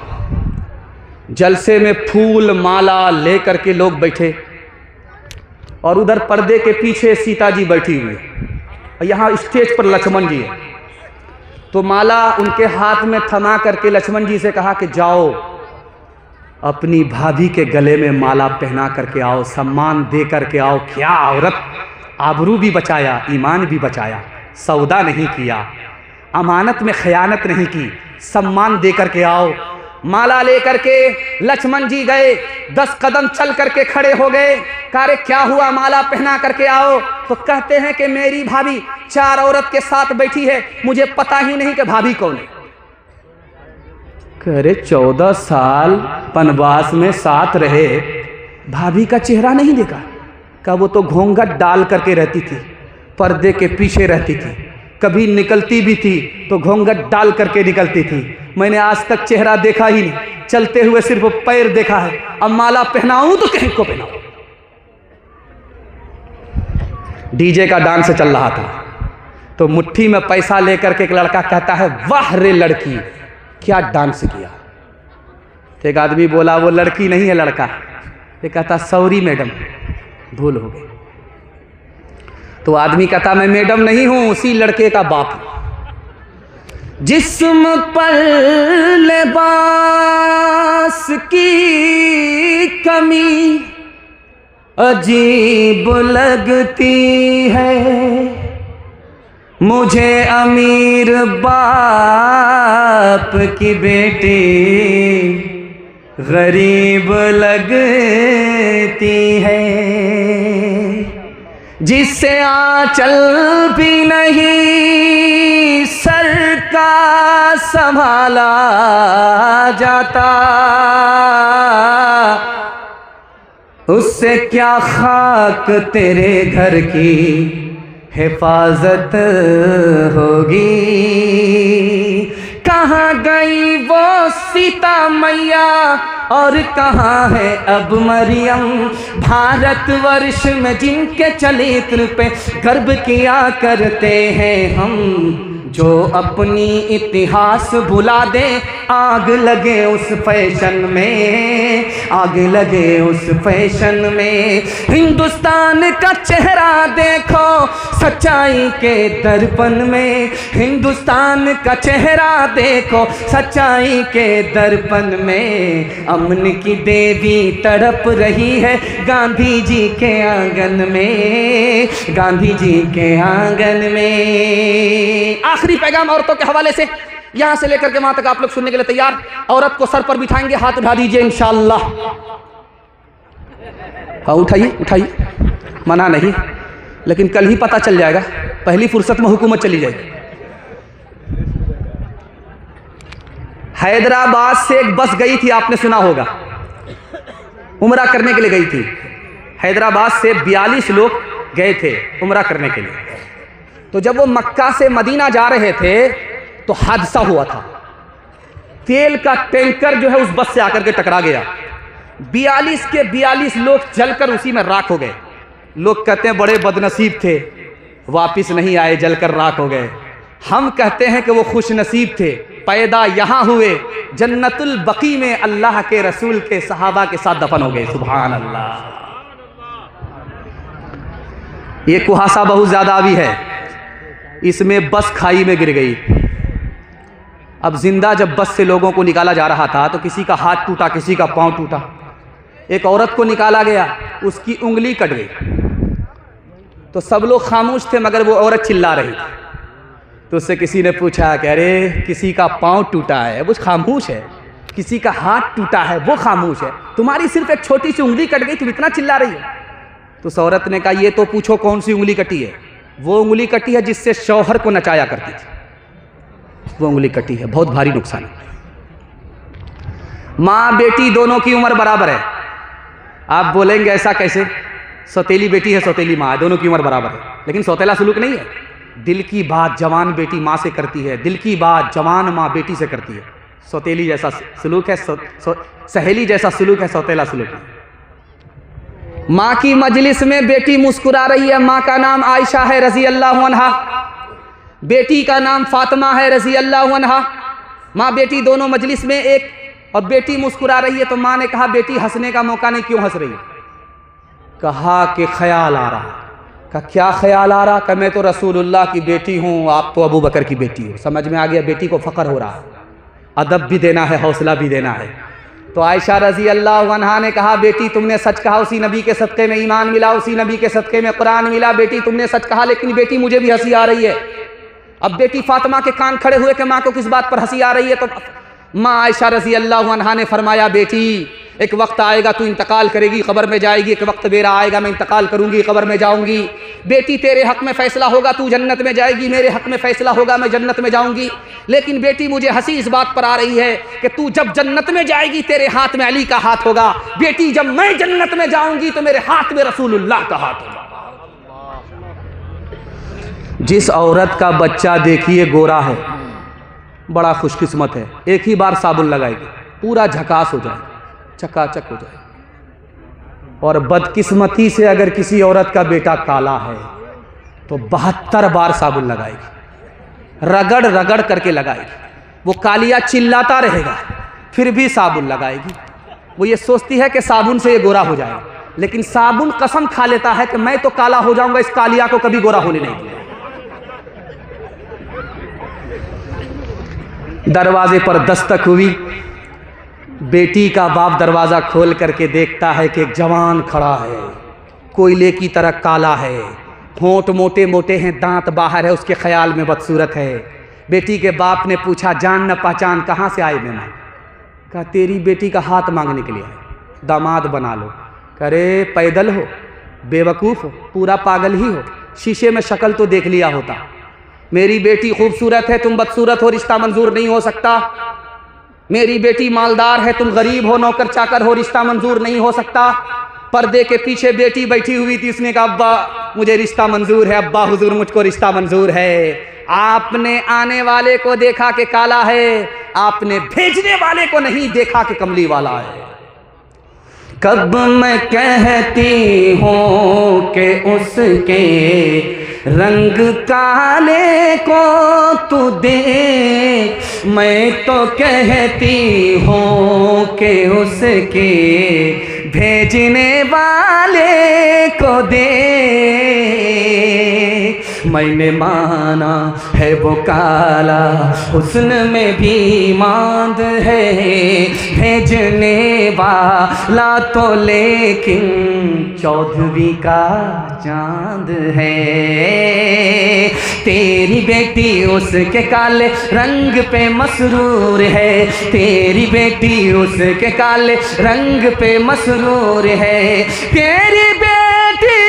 जलसे में फूल माला लेकर के लोग बैठे और उधर पर्दे के पीछे सीता जी बैठी हुई, और यहाँ स्टेज पर लक्ष्मण जी है। तो माला उनके हाथ में थमा करके लक्ष्मण जी से कहा कि जाओ अपनी भाभी के गले में माला पहना करके आओ, सम्मान दे करके आओ। क्या औरत, आबरू भी बचाया, ईमान भी बचाया, सौदा नहीं किया, अमानत में खयानत नहीं की, सम्मान दे करके आओ। माला लेकर के लक्ष्मण जी गए, 10 कदम चल करके खड़े हो गए, कहा क्या हुआ, माला पहना करके आओ। तो कहते हैं कि मेरी भाभी 4 औरत के साथ बैठी है, मुझे पता ही नहीं कि भाभी कौन है। करे 14 साल वनवास में साथ रहे, भाभी का चेहरा नहीं देखा? कहा वो तो घूंघट डाल करके रहती थी, पर्दे के पीछे रहती थी, कभी निकलती भी थी तो घूंघट डाल करके निकलती थी। मैंने आज तक चेहरा देखा ही नहीं, चलते हुए सिर्फ पैर देखा है। अब माला पहनाऊं तो कहीं को पहनाऊं। डीजे का डांस चल रहा था तो मुट्ठी में पैसा लेकर के एक लड़का कहता है, वाह रे लड़की, क्या डांस किया। तो एक आदमी बोला, वो लड़की नहीं है लड़का। ये कहता, सॉरी मैडम, भूल हो गई। तो आदमी कहता, मैं मैडम नहीं हूं, उसी लड़के का बाप हूं। जिस्म पर लिबास की कमी अजीब लगती है, मुझे अमीर बाप की बेटी गरीब लगती है, जिससे आंचल भी नहीं सर का संभाला जाता, उससे क्या खाक तेरे घर की हिफाजत होगी। कहाँ गई वो सीता मैया और कहाँ है अब मरियम, भारतवर्ष में जिनके चरित्र पे गर्व किया करते हैं हम, जो अपनी इतिहास भुला दे, आग लगे उस फैशन में, आग लगे उस फैशन में। हिंदुस्तान का चेहरा देखो सच्चाई के दर्पण में, हिंदुस्तान का चेहरा देखो सच्चाई के दर्पण में। अमन की देवी तड़प रही है गांधी जी के आंगन में, गांधी जी के आंगन में। आखिरी पैगाम औरतों के हवाले से यहां से लेकर के वहां तक आप लोग सुनने के लिए तैयार? औरत को सर पर बिठाएंगे, हाथ उठा दीजिए इंशाअल्लाह। हाँ उठाइए उठाइए, मना नहीं, लेकिन कल ही पता चल जाएगा, पहली फुर्सत में हुकूमत चली जाएगी। हैदराबाद से एक बस गई थी, आपने सुना होगा, उम्रा करने के लिए गई थी। हैदराबाद से 42 लोग गए थे उम्रा करने के लिए। तो जब वो मक्का से मदीना जा रहे थे तो हादसा हुआ था। तेल का टैंकर जो है उस बस से आकर के टकरा गया। 42 के 42 लोग जलकर उसी में राख हो गए। लोग कहते हैं बड़े बदनसीब थे, वापिस नहीं आए, जलकर राख हो गए। हम कहते हैं कि वो खुश नसीब थे, पैदा यहां हुए, जन्नतुल बकी में अल्लाह के रसूल के सहाबा के साथ दफन हो गए। सुभान अल्लाह। ये कुहासा बहुत ज्यादा भी है, इसमें बस खाई में गिर गई। अब जिंदा जब बस से लोगों को निकाला जा रहा था तो किसी का हाथ टूटा, किसी का पांव टूटा। एक औरत को निकाला गया, उसकी उंगली कट गई। तो सब लोग खामोश थे, मगर वो औरत चिल्ला रही थी। तो उससे किसी ने पूछा कि अरे किसी का पांव टूटा है वो खामोश है, किसी का हाथ टूटा है वो खामोश है, तुम्हारी सिर्फ एक छोटी सी उंगली कट गई, तुम इतना चिल्ला रही हो। तो उस औरत ने कहा, ये तो पूछो कौन सी उंगली कटी है। वो उंगली कटी है जिससे शौहर को नचाया करती थी, वो उंगली कटी है, बहुत भारी नुकसान है। माँ बेटी दोनों की उम्र बराबर है। आप बोलेंगे ऐसा कैसे, सौतेली बेटी है सौतेली माँ है, दोनों की उम्र बराबर है, लेकिन सौतेला सलूक नहीं है। दिल की बात जवान बेटी माँ से करती है, दिल की बात जवान माँ बेटी से करती है। सौतेली जैसा सलूक है, सहेली जैसा सलूक है, सौतेला सलूक है। माँ की मजलिस में बेटी मुस्कुरा रही है। माँ का नाम आयशा है रजी अल्लाह अन्हा, बेटी का नाम फातिमा है रजी अल्लाह अन्हा। माँ बेटी दोनों मजलिस में एक, और बेटी मुस्कुरा रही है। तो माँ ने कहा, बेटी हंसने का मौका नहीं, क्यों हंस रही है? कहा कि ख्याल आ रहा। कहा क्या ख्याल आ रहा? कहा मैं तो रसूलुल्लाह की बेटी हूँ, आप तो अबू बकर की बेटी हो। समझ में आ गया, बेटी को फ़ख्र हो रहा है, अदब भी देना है, हौसला भी देना है। तो आयशा रजी अल्लाह अन्हा ने कहा, बेटी तुमने सच कहा, उसी नबी के सदक़े में ईमान मिला, उसी नबी के सदक़े में कुरान मिला। बेटी तुमने सच कहा, लेकिन बेटी मुझे भी हंसी आ रही है। अब बेटी फातिमा के कान खड़े हुए कि माँ को किस बात पर हंसी आ रही है। तो माँ आयशा रजी अल्लाह अन्हा ने फरमाया, बेटी एक वक्त आएगा तू इंतकाल करेगी, कब्र में जाएगी, एक वक्त मेरा आएगा मैं इंतकाल करूंगी, कब्र में जाऊंगी। बेटी तेरे हक में फ़ैसला होगा तू जन्नत में जाएगी, मेरे हक में फ़ैसला होगा मैं जन्नत में जाऊंगी। लेकिन बेटी मुझे हंसी इस बात पर आ रही है कि तू जब जन्नत में जाएगी तेरे हाथ में अली का हाथ होगा, बेटी जब मैं जन्नत में जाऊंगी तो मेरे हाथ में रसूलुल्लाह का हाथ होगा। जिस औरत का बच्चा देखिए गोरा है, बड़ा खुशकिस्मत है, एक ही बार साबुन लगाएगी पूरा झकास हो जाए, चकाचक हो जाए। और बदकिस्मती से अगर किसी औरत का बेटा काला है तो 72 बार साबुन लगाएगी, रगड़ रगड़ करके लगाएगी। वो कालिया चिल्लाता रहेगा फिर भी साबुन लगाएगी। वो ये सोचती है कि साबुन से ये गोरा हो जाएगा, लेकिन साबुन कसम खा लेता है कि मैं तो काला हो जाऊंगा, इस कालिया को कभी गोरा होने नहीं दूंगा। दरवाजे पर दस्तक हुई, बेटी का बाप दरवाज़ा खोल करके देखता है कि एक जवान खड़ा है, कोयले की तरह काला है, होंठ मोटे मोटे हैं, दांत बाहर है, उसके ख्याल में बदसूरत है। बेटी के बाप ने पूछा जान न पहचान कहाँ से आए मेहमान? कहा तेरी बेटी का हाथ मांगने के लिए आए, दामाद बना लो। करे पैदल हो, बेवकूफ़ हो, पूरा पागल ही हो, शीशे में शक्ल तो देख लिया होता। मेरी बेटी खूबसूरत है, तुम बदसूरत हो, रिश्ता मंजूर नहीं हो सकता। मेरी बेटी मालदार है, तुम गरीब हो, नौकर चाकर हो, रिश्ता मंजूर नहीं हो सकता। पर्दे के पीछे बेटी बैठी हुई थी, उसने कहा अब्बा मुझे रिश्ता मंजूर है, अब्बा हुजूर मुझको रिश्ता मंजूर है। आपने आने वाले को देखा कि काला है, आपने भेजने वाले को नहीं देखा कि कमली वाला है। कब मैं कहती हूँ कि उसके रंग काले को तू दे, मैं तो कहती हूँ कि उसके भेजने वाले को दे। मैंने माना है वो काला, हुस्न में भी मांद है, भेजने वाला तो लेकिन चौधरी का चांद है। तेरी बेटी उसके काले रंग पे मसरूर है, तेरी बेटी उसके काले रंग पे मसरूर है, तेरी बेटी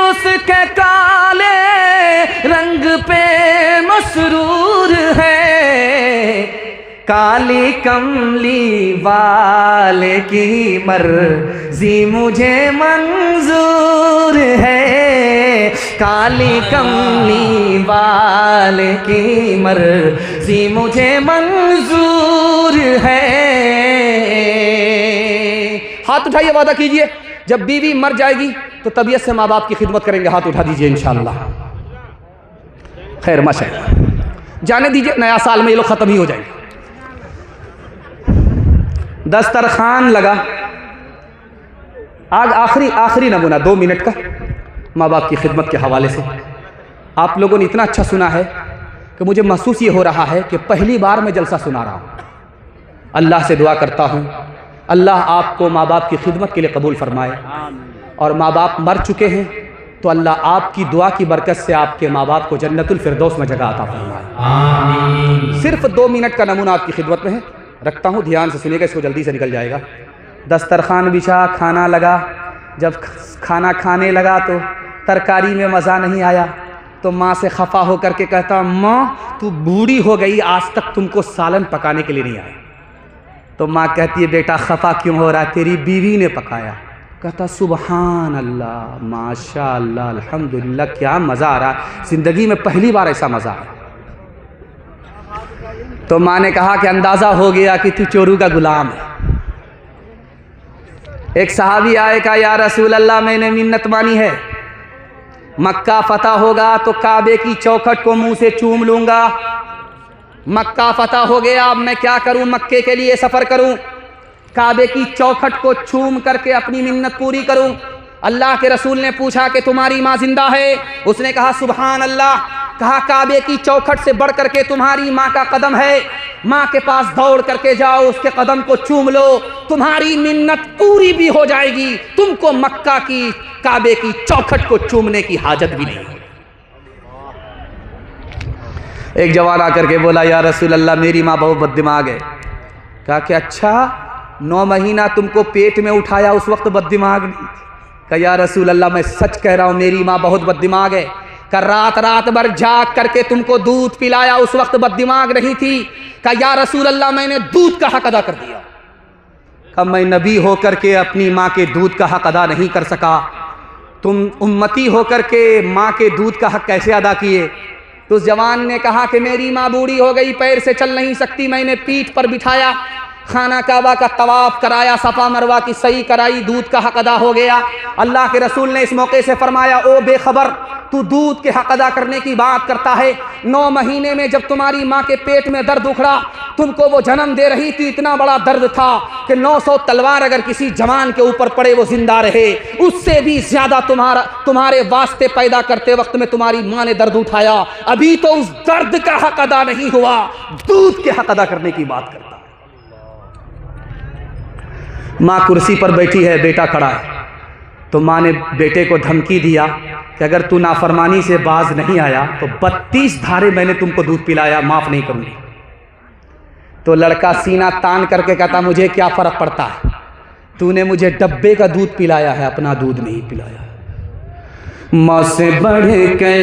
उसके काले रंग पे मसरूर है। काली कमली वाले की मर्जी मुझे मंजूर है, काली कमली वाले की मर्जी मुझे मंजूर है। हाथ उठाइए, वादा कीजिए जब बीवी मर जाएगी तो तबीयत से माँ बाप की खिदमत करेंगे। हाथ उठा दीजिए इंशाअल्लाह। खैर माशाअल्लाह, जाने दीजिए, नया साल में ये लोग ख़त्म ही हो जाएंगे। दस्तरखान लगा, आज आखिरी नमूना 2 मिनट का माँ बाप की खिदमत के हवाले से। आप लोगों ने इतना अच्छा सुना है कि मुझे महसूस ये हो रहा है कि पहली बार मैं जलसा सुना रहा हूँ। अल्लाह से दुआ करता हूँ अल्लाह आपको माँ बाप की खिदमत के लिए कबूल फरमाए, और माँ बाप मर चुके हैं तो अल्लाह आपकी दुआ की बरकत से आपके माँ बाप को जन्नतुल फिरदौस में जगह अता फरमाए। सिर्फ 2 मिनट का नमूना आपकी खिदमत में है, रखता हूँ, ध्यान से सुनिएगा, इसको जल्दी से निकल जाएगा। दस्तरखान बिछा, खाना लगा। जब खाना खाने लगा तो तरकारी में मज़ा नहीं आया तो माँ से खफा होकर के कहता माँ तू बूढ़ी हो गई, आज तक तुमको सालन पकाने के लिए नहीं आया। तो माँ कहती है बेटा खफा क्यों हो रहा, तेरी बीवी ने पकाया। कहता सुबहान अल्लाह, माशा अल्लाह, अल्हम्दुलिल्लाह, क्या मज़ा आ रहा है, ज़िंदगी में पहली बार ऐसा मज़ा आया। तो माँ ने कहा कि अंदाज़ा हो गया कि तू चोरू का गुलाम है। एक सहाबी आए, कहा या रसूल अल्लाह मैंने मिन्नत मानी है, मक्का फतह होगा तो काबे की चौखट को मुंह से चूम लूँगा। मक्का फतह हो गया, अब मैं क्या करूँ, मक्के के लिए सफ़र करूँ, काबे की चौखट को चूम करके अपनी मिन्नत पूरी करूँ। अल्लाह के रसूल ने पूछा कि तुम्हारी माँ जिंदा है? उसने कहा सुबहान अल्लाह। कहा काबे की चौखट से बढ़ करके तुम्हारी माँ का कदम है, माँ के पास दौड़ करके जाओ, उसके कदम को चूम लो, तुम्हारी मिन्नत पूरी भी हो जाएगी, तुमको मक्का की काबे की चौखट को चूमने की हाजत भी नहीं। एक जवान आकर के बोला या रसूल अल्लाह मेरी माँ बहुत बददिमाग है। कहा कि अच्छा, 9 महीना तुमको पेट में उठाया, उस वक्त बददिमाग नहीं थी। कहा या रसूल अल्लाह मैं सच कह रहा हूँ, मेरी माँ बहुत बददिमाग है। का रात रात भर जाग करके तुमको दूध पिलाया, उस वक्त बददिमाग नहीं थी। कहा या रसूल अल्लाह मैंने दूध का हक अदा कर दिया। कहा मैं नबी होकर के अपनी माँ के दूध का हक अदा नहीं कर सका, तुम उम्मती होकर के माँ के दूध का हक कैसे अदा किए? तो उस जवान ने कहा कि मेरी माँ बूढ़ी हो गई, पैर से चल नहीं सकती, मैंने पीठ पर बिठाया, खाना काबा का तवाफ कराया, सफ़ा मरवा की सही कराई, दूध का हक अदा हो गया। अल्लाह के रसूल ने इस मौके से फरमाया, ओ बेखबर, तू दूध के हक अदा करने की बात करता है। 9 महीने में जब तुम्हारी माँ के पेट में दर्द उखड़ा, तुमको वो जन्म दे रही थी, इतना बड़ा दर्द था कि 900 तलवार अगर किसी जवान के ऊपर पड़े वो जिंदा रहे, उससे भी ज्यादा तुम्हारे वास्ते पैदा करते वक्त में तुम्हारी माँ ने दर्द उठाया। अभी तो उस दर्द का हक अदा नहीं हुआ, दूध के हक अदा करने की बात करता है। माँ कुर्सी पर बैठी है, बेटा खड़ा है, तो माँ ने बेटे को धमकी दिया कि अगर तू नाफरमानी से बाज नहीं आया तो 32 धारे मैंने तुमको दूध पिलाया, माफ़ नहीं करूँगी। तो लड़का सीना तान करके कहता मुझे क्या फ़र्क पड़ता है, तूने मुझे डब्बे का दूध पिलाया है, अपना दूध नहीं पिलाया। माँ से बढ़ के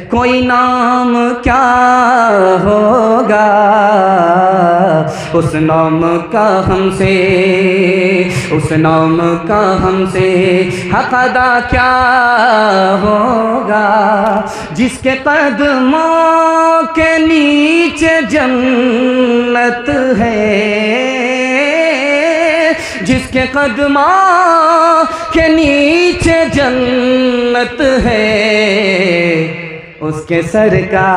कोई नाम क्या होगा, उस नाम का हमसे हक अदा क्या होगा। जिसके कदमों के नीचे जन्नत है, जिसके कदमों के नीचे जन्नत है, उसके सर का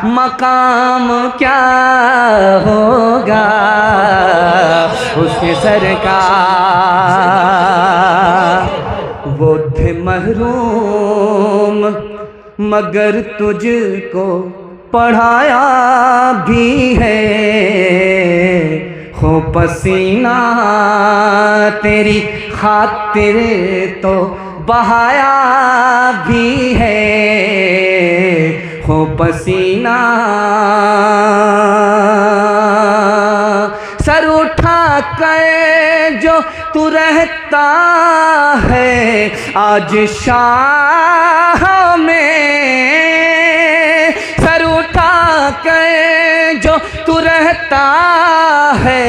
मकाम क्या होगा, उसके सर का। वो थे महरूम मगर तुझको पढ़ाया भी है, हो पसीना तेरी खातिर तो बहाया भी है, हो पसीना। सर उठा कर जो तू रहता है आज शाह में, सर उठा कर जो तू रहता है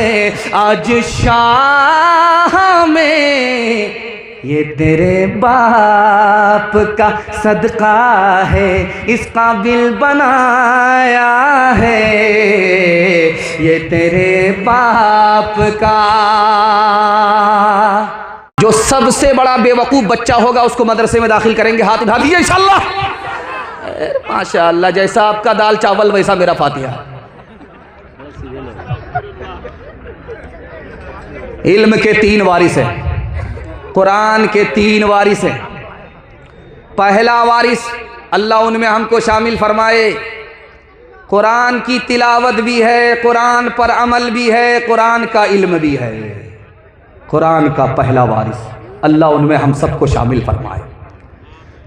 आज शाह में, ये तेरे बाप का सदका है, इस काबिल बनाया है, ये तेरे बाप का। जो सबसे बड़ा बेवकूफ़ बच्चा होगा उसको मदरसे में दाखिल करेंगे, हाथ उठा दीजिए इंशाअल्लाह। माशाअल्लाह, जैसा आपका दाल चावल वैसा मेरा फातिहा। इल्म के 3 वारिस हैं, कुरान के 3 वारिस हैं। पहला वारिस, अल्लाह उनमें हमको शामिल फरमाए, कुरान की तिलावत भी है, कुरान पर अमल भी है, कुरान का इल्म भी है। कुरान का पहला वारिस, अल्लाह उनमें हम सबको शामिल फरमाए।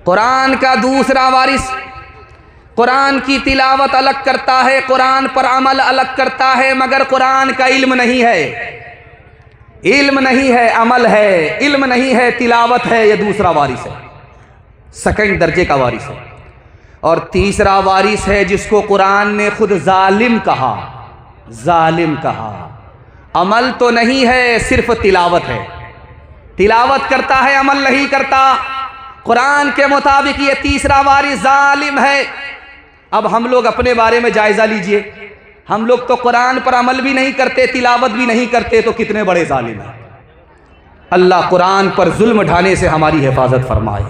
कुरान का दूसरा वारिस, कुरान की तिलावत अलग करता है, कुरान पर अमल अलग करता है, मगर कुरान का इल्म नहीं है। इल्म नहीं है, अमल है, इल्म नहीं है, तिलावत है। ये दूसरा वारिस है, सेकंड दर्जे का वारिस है। और तीसरा वारिस है जिसको कुरान ने खुद जालिम कहा, जालिम कहा। अमल तो नहीं है, सिर्फ तिलावत है, तिलावत करता है, अमल नहीं करता। कुरान के मुताबिक ये तीसरा वारिस जालिम है। अब हम लोग अपने बारे में जायजा लीजिए, हम लोग तो कुरान पर अमल भी नहीं करते, तिलावत भी नहीं करते, तो कितने बड़े जालिम हैं। अल्लाह कुरान पर जुल्म ढाने से हमारी हिफाजत फरमाए।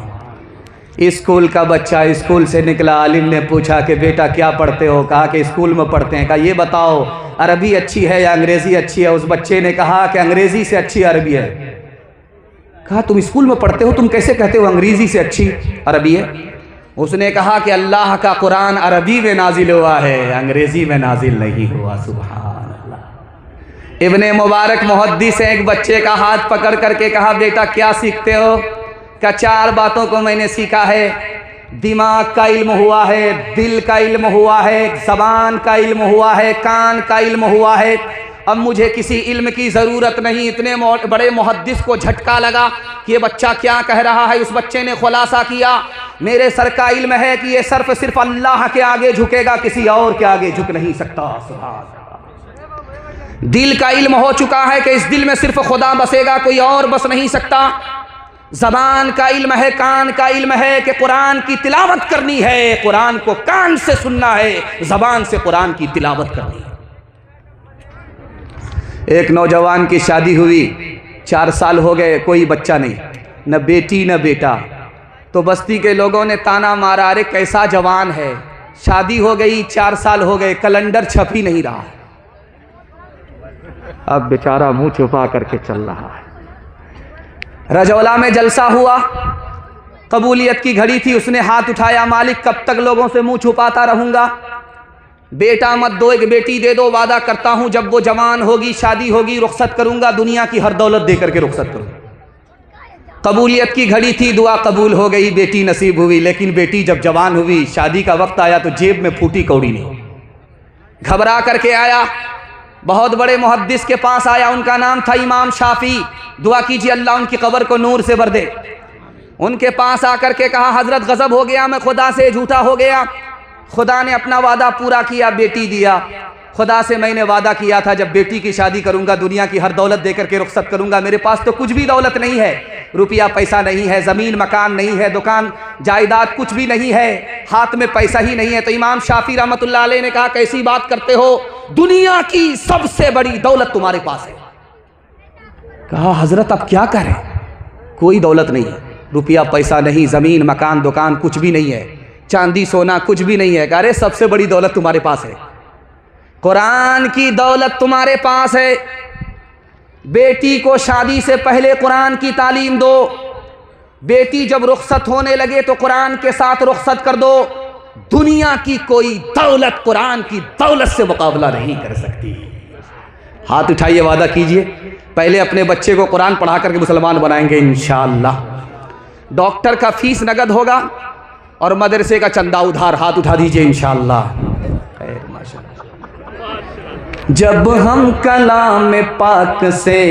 स्कूल का बच्चा स्कूल से निकला, आलिम ने पूछा कि बेटा क्या पढ़ते हो? कहा कि स्कूल में पढ़ते हैं। कहा ये बताओ अरबी अच्छी है या अंग्रेज़ी अच्छी है? उस बच्चे ने कहा कि अंग्रेज़ी से अच्छी अरबी है। कहा तुम स्कूल में पढ़ते हो, तुम कैसे कहते हो अंग्रेज़ी से अच्छी अरबी है? उसने कहा कि अल्लाह का कुरान अरबी में नाजिल हुआ है, अंग्रेज़ी में नाजिल नहीं हुआ। सुभान अल्लाह। इब्ने मुबारक मुहद्दिस से एक बच्चे का हाथ पकड़ करके कहा बेटा क्या सीखते हो? क्या 4 बातों को मैंने सीखा है। दिमाग का इल्म हुआ है, दिल का इल्म हुआ है, ज़बान का इल्म हुआ है, कान का इल्म हुआ है। अब मुझे किसी इल्म की ज़रूरत नहीं। इतने बड़े मुहद्दिस को झटका लगा कि ये बच्चा क्या कह रहा है। उस बच्चे ने खुलासा किया, मेरे सर का इल्म है कि ये सर सिर्फ अल्लाह के आगे झुकेगा, किसी और के आगे झुक नहीं सकता। सुभान अल्लाह। दिल का इल्म हो चुका है कि इस दिल में सिर्फ खुदा बसेगा, कोई और बस नहीं सकता। ज़बान का इल्म है, कान का इल्म है कि कुरान की तिलावत करनी है, कुरान को कान से सुनना है, ज़बान से कुरान की तिलावत करनी है। एक नौजवान की शादी हुई, 4 साल हो गए, कोई बच्चा नहीं, न बेटी न बेटा। तो बस्ती के लोगों ने ताना मारा, अरे कैसा जवान है, शादी हो गई 4 साल हो गए, कैलेंडर छप ही नहीं रहा। अब बेचारा मुंह छुपा करके चल रहा है। रजौला में जलसा हुआ, कबूलियत की घड़ी थी, उसने हाथ उठाया, मालिक कब तक लोगों से मुंह छुपाता रहूंगा, बेटा मत दो, एक बेटी दे दो, वादा करता हूं जब वो जवान होगी, शादी होगी, रुखसत करूंगा, दुनिया की हर दौलत देकर के रुखसत करूंगा। कबूलियत की घड़ी थी, दुआ कबूल हो गई, बेटी नसीब हुई। लेकिन बेटी जब जवान हुई, शादी का वक्त आया तो जेब में फूटी कौड़ी नहीं। घबरा करके आया, बहुत बड़े मुहद्दिस के पास आया, उनका नाम था इमाम शाफी। दुआ कीजिए अल्लाह उनकी कब्र को नूर से भर दे। उनके पास आकर के कहा, हजरत गजब हो गया, मैं खुदा से झूठा हो गया, खुदा ने अपना वादा पूरा किया, बेटी दिया। खुदा से मैंने वादा किया था जब बेटी की शादी करूंगा, दुनिया की हर दौलत देकर के रुखसत करूंगा। मेरे पास तो कुछ भी दौलत नहीं है, रुपया पैसा नहीं है, ज़मीन मकान नहीं है, दुकान जायदाद कुछ भी नहीं है, हाथ में पैसा ही नहीं है। तो इमाम शाफी रहमतुल्लाह अलैह ने कहा, कैसी बात करते हो, दुनिया की सबसे बड़ी दौलत तुम्हारे पास है। कहा, हजरत अब क्या करें, कोई दौलत नहीं है, रुपया पैसा नहीं, ज़मीन मकान दुकान कुछ भी नहीं है, चांदी सोना कुछ भी नहीं है। अरे सबसे बड़ी दौलत तुम्हारे पास है, कुरान की दौलत तुम्हारे पास है। बेटी को शादी से पहले कुरान की तालीम दो, बेटी जब रुखसत होने लगे तो कुरान के साथ रुखसत कर दो। दुनिया की कोई दौलत कुरान की दौलत से मुकाबला नहीं कर सकती। हाथ उठाइए, वादा कीजिए, पहले अपने बच्चे को कुरान पढ़ा करके मुसलमान बनाएंगे इंशाअल्लाह। डॉक्टर का फीस नगद होगा और मदरसे का चंदा उधार। हाथ उठा दीजिए इंशाअल्लाह। जब हम कलाम पाक से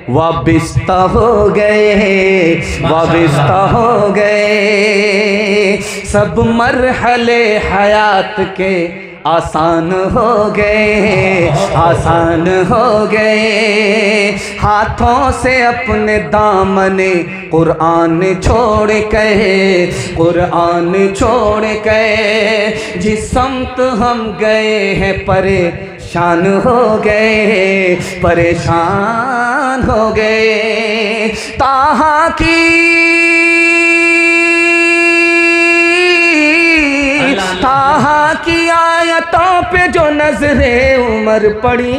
वाबिस्ता हो गए, वाबिस्ता हो गए, सब मरहले हयात के आसान हो गए, आसान हो गए। हाथों से अपने दामने कुरान छोड़ के, कुरान छोड़ के, जिस समत हम गए हैं परेशान हो गए, परेशान हो गए। ताहा की आयतों पे जो नजरे उमर पड़ी,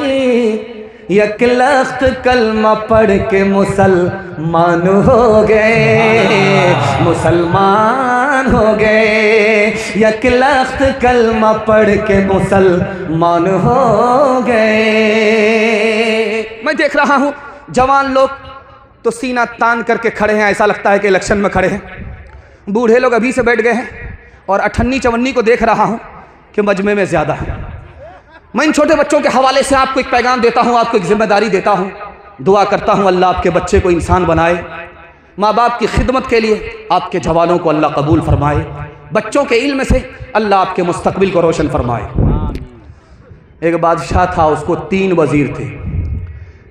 यक लख्त कलमा पढ़ के मुसलमान हो गए, मुसलमान हो गए। यक लख्त कलमा पढ़ के मुसलमान हो गए। मैं देख रहा हूं जवान लोग तो सीना तान करके खड़े हैं, ऐसा लगता है कि इलेक्शन में खड़े हैं। बूढ़े लोग अभी से बैठ गए हैं और अठन्नी चवन्नी को देख रहा हूं कि मजमे में ज़्यादा है। मैं इन छोटे बच्चों के हवाले से आपको एक पैगाम देता हूं, आपको एक जिम्मेदारी देता हूं। दुआ करता हूं अल्लाह आपके बच्चे को इंसान बनाए, माँ बाप की खिदमत के लिए आपके जवानों को अल्लाह कबूल फरमाए, बच्चों के इल्म से अल्लाह आपके मुस्तकबिल को रोशन फरमाए। एक बादशाह था, उसको 3 वज़ीर थे,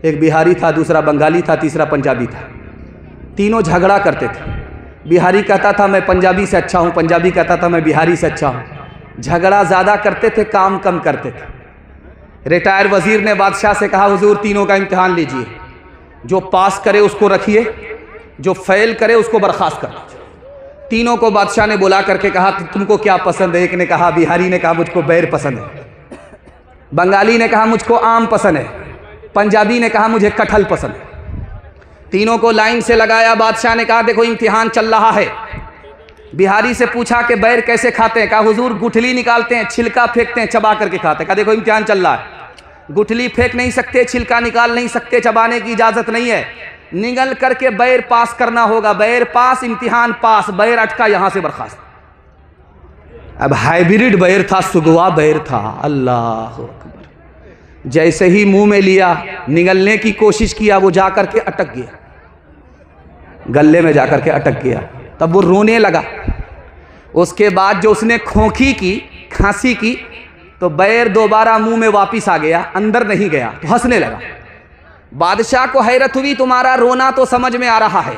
एक बिहारी था, दूसरा बंगाली था, तीसरा पंजाबी था। तीनों झगड़ा करते थे। बिहारी कहता था मैं पंजाबी से अच्छा हूँ, पंजाबी कहता था मैं बिहारी से अच्छा हूँ। झगड़ा ज़्यादा करते थे, काम कम करते थे। रिटायर वज़ीर ने बादशाह से कहा, हुजूर तीनों का इम्तिहान लीजिए, जो पास करे उसको रखिए, जो फेल करे उसको बर्खास्त कर दीजिए। तीनों को बादशाह ने बुला करके कहा तुमको क्या पसंद है? एक ने कहा, बिहारी ने कहा मुझको बैर पसंद है, बंगाली ने कहा मुझको आम पसंद है, पंजाबी ने कहा मुझे कटहल पसंद है। तीनों को लाइन से लगाया, बादशाह ने कहा देखो इम्तिहान चल रहा है। बिहारी से पूछा कि बैर कैसे खाते हैं? कहा हुजूर गुठली निकालते हैं, छिलका फेंकते हैं, चबा करके खाते हैं। कहा देखो इम्तिहान चल रहा है, गुठली फेंक नहीं सकते, छिलका निकाल नहीं सकते, चबाने की इजाज़त नहीं है, निगल करके बैर पास करना होगा। बैर पास, इम्तिहान पास, बैर अटका यहाँ से बर्खास्त। अब हाइब्रिड बैर था, सुगवा बैर था। अल्लाह अकबर। जैसे ही मुंह में लिया, निगलने की कोशिश किया, वो जाकर के अटक गया, गले में जाकर के अटक गया। तब वो रोने लगा। उसके बाद जो उसने खोखी की, खांसी की, तो बैर दोबारा मुंह में वापस आ गया, अंदर नहीं गया, तो हंसने लगा। बादशाह को हैरत हुई, तुम्हारा रोना तो समझ में आ रहा है,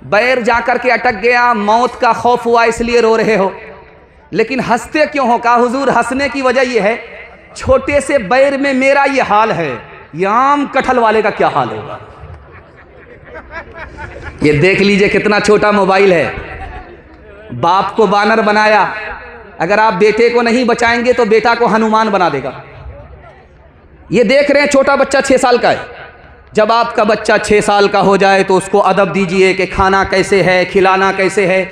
बैर जाकर के अटक गया, मौत का खौफ हुआ इसलिए रो रहे हो, लेकिन हंसते क्यों हो? कहा हुजूर हंसने की वजह यह है, छोटे से बैर में मेरा ये हाल है, ये आम कटहल वाले का क्या हाल होगा। ये देख लीजिए कितना छोटा मोबाइल है। बाप को बानर बनाया, अगर आप बेटे को नहीं बचाएंगे तो बेटा को हनुमान बना देगा। ये देख रहे हैं छोटा बच्चा 6 साल का है। जब आपका बच्चा 6 साल का हो जाए तो उसको अदब दीजिए कि खाना कैसे है, खिलाना कैसे है,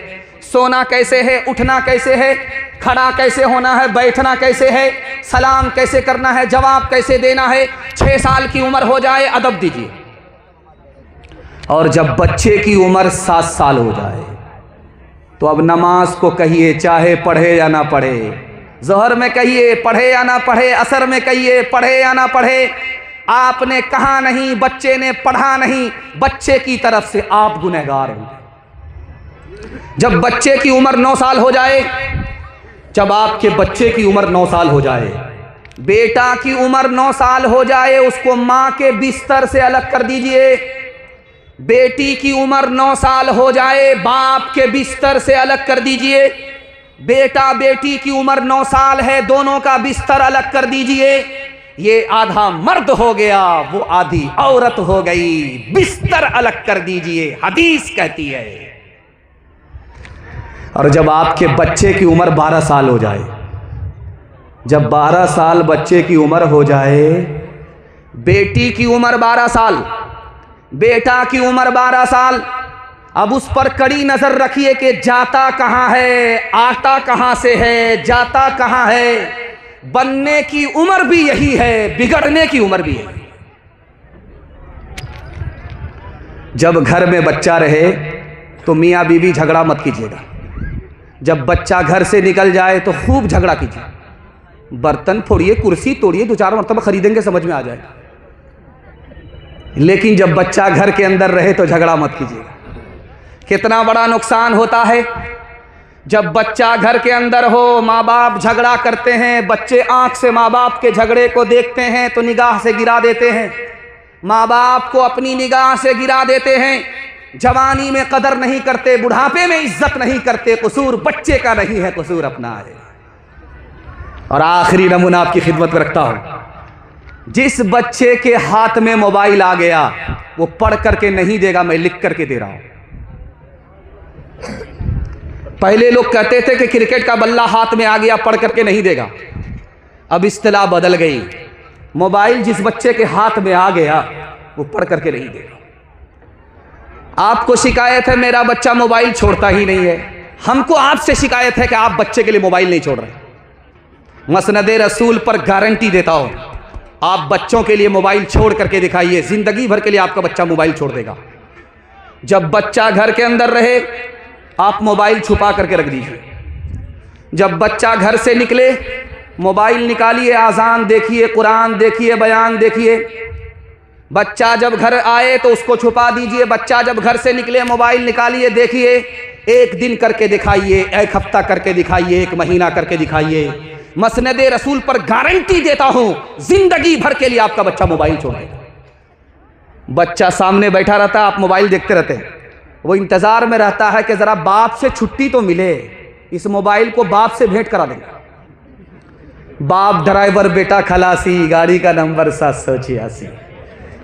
सोना कैसे है, उठना कैसे है, खड़ा कैसे होना है, बैठना कैसे है, सलाम कैसे करना है, जवाब कैसे देना है। 6 साल की उम्र हो जाए अदब दीजिए। और जब बच्चे की उम्र 7 साल हो जाए तो अब नमाज को कहिए, चाहे पढ़े या ना पढ़े, ज़ोहर में कहिए पढ़े या ना पढ़े, असर में कहिए पढ़े या ना पढ़े, आपने कहा नहीं, बच्चे ने पढ़ा नहीं, बच्चे की तरफ से आप गुनहगार होंगे। जब बच्चे की उम्र 9 साल हो जाए, जब आपके बच्चे की उम्र 9 साल हो जाए, बेटा की उम्र 9 साल हो जाए, उसको माँ के बिस्तर से अलग कर दीजिए। बेटी की उम्र 9 साल हो जाए, बाप के बिस्तर से अलग कर दीजिए। बेटा बेटी की उम्र 9 साल है, दोनों का बिस्तर अलग कर दीजिए। ये आधा मर्द हो गया, वो आधी औरत हो गई, बिस्तर अलग कर दीजिए, हदीस कहती है। और जब आपके बच्चे की उम्र 12 साल हो जाए, जब 12 साल बच्चे की उम्र हो जाए, बेटी की उम्र 12 साल, बेटा की उम्र 12 साल, अब उस पर कड़ी नजर रखिए कि जाता कहां है, आता कहां से है, जाता कहां है। बनने की उम्र भी यही है, बिगड़ने की उम्र भी है। जब घर में बच्चा रहे तो मियाँ बीवी झगड़ा मत कीजिएगा। जब बच्चा घर से निकल जाए तो खूब झगड़ा कीजिए। बर्तन फोड़िए, कुर्सी तोड़िए, 2-4 मरतबा खरीदेंगे, समझ में आ जाए। लेकिन जब बच्चा घर के अंदर रहे तो झगड़ा मत कीजिएगा। कितना बड़ा नुकसान होता है जब बच्चा घर के अंदर हो, माँ बाप झगड़ा करते हैं, बच्चे आंख से माँ बाप के झगड़े को देखते हैं तो निगाह से गिरा देते हैं, माँ बाप को अपनी निगाह से गिरा देते हैं। जवानी में कदर नहीं करते, बुढ़ापे में इज्जत नहीं करते। कसूर बच्चे का नहीं है, कसूर अपना है। और आखिरी नमूना आपकी खिदमत में रखता हूं। जिस बच्चे के हाथ में मोबाइल आ गया वो पढ़ करके नहीं देगा, मैं लिख करके दे रहा हूं। पहले लोग कहते थे कि क्रिकेट का बल्ला हाथ में आ गया, पढ़ करके नहीं देगा। अब इस्तिलाह बदल गई। मोबाइल जिस बच्चे के हाथ में आ गया वो पढ़ करके नहीं देगा। आपको शिकायत है मेरा बच्चा मोबाइल छोड़ता ही नहीं है, हमको आपसे शिकायत है कि आप बच्चे के लिए मोबाइल नहीं छोड़ रहे। मसनदे रसूल पर गारंटी देता हूं, आप बच्चों के लिए मोबाइल छोड़ करके दिखाइए, जिंदगी भर के लिए आपका बच्चा मोबाइल छोड़ देगा। जब बच्चा घर के अंदर रहे आप मोबाइल छुपा करके रख दीजिए। जब बच्चा घर से निकले मोबाइल निकालिए, आज़ान देखिए, कुरान देखिए, बयान देखिए। बच्चा जब घर आए तो उसको छुपा दीजिए। बच्चा जब घर से निकले मोबाइल निकालिए, देखिए। 1 दिन करके दिखाइए, 1 हफ्ता करके दिखाइए, 1 महीना करके दिखाइए। मसनदे रसूल पर गारंटी देता हूं, जिंदगी भर के लिए आपका बच्चा मोबाइल छोड़ देगा। बच्चा सामने बैठा रहता है, आप मोबाइल देखते रहते हैं, वो इंतजार में रहता है कि जरा बाप से छुट्टी तो मिले, इस मोबाइल को बाप से भेंट करा देंगे। बाप ड्राइवर, बेटा खलासी, गाड़ी का नंबर 786।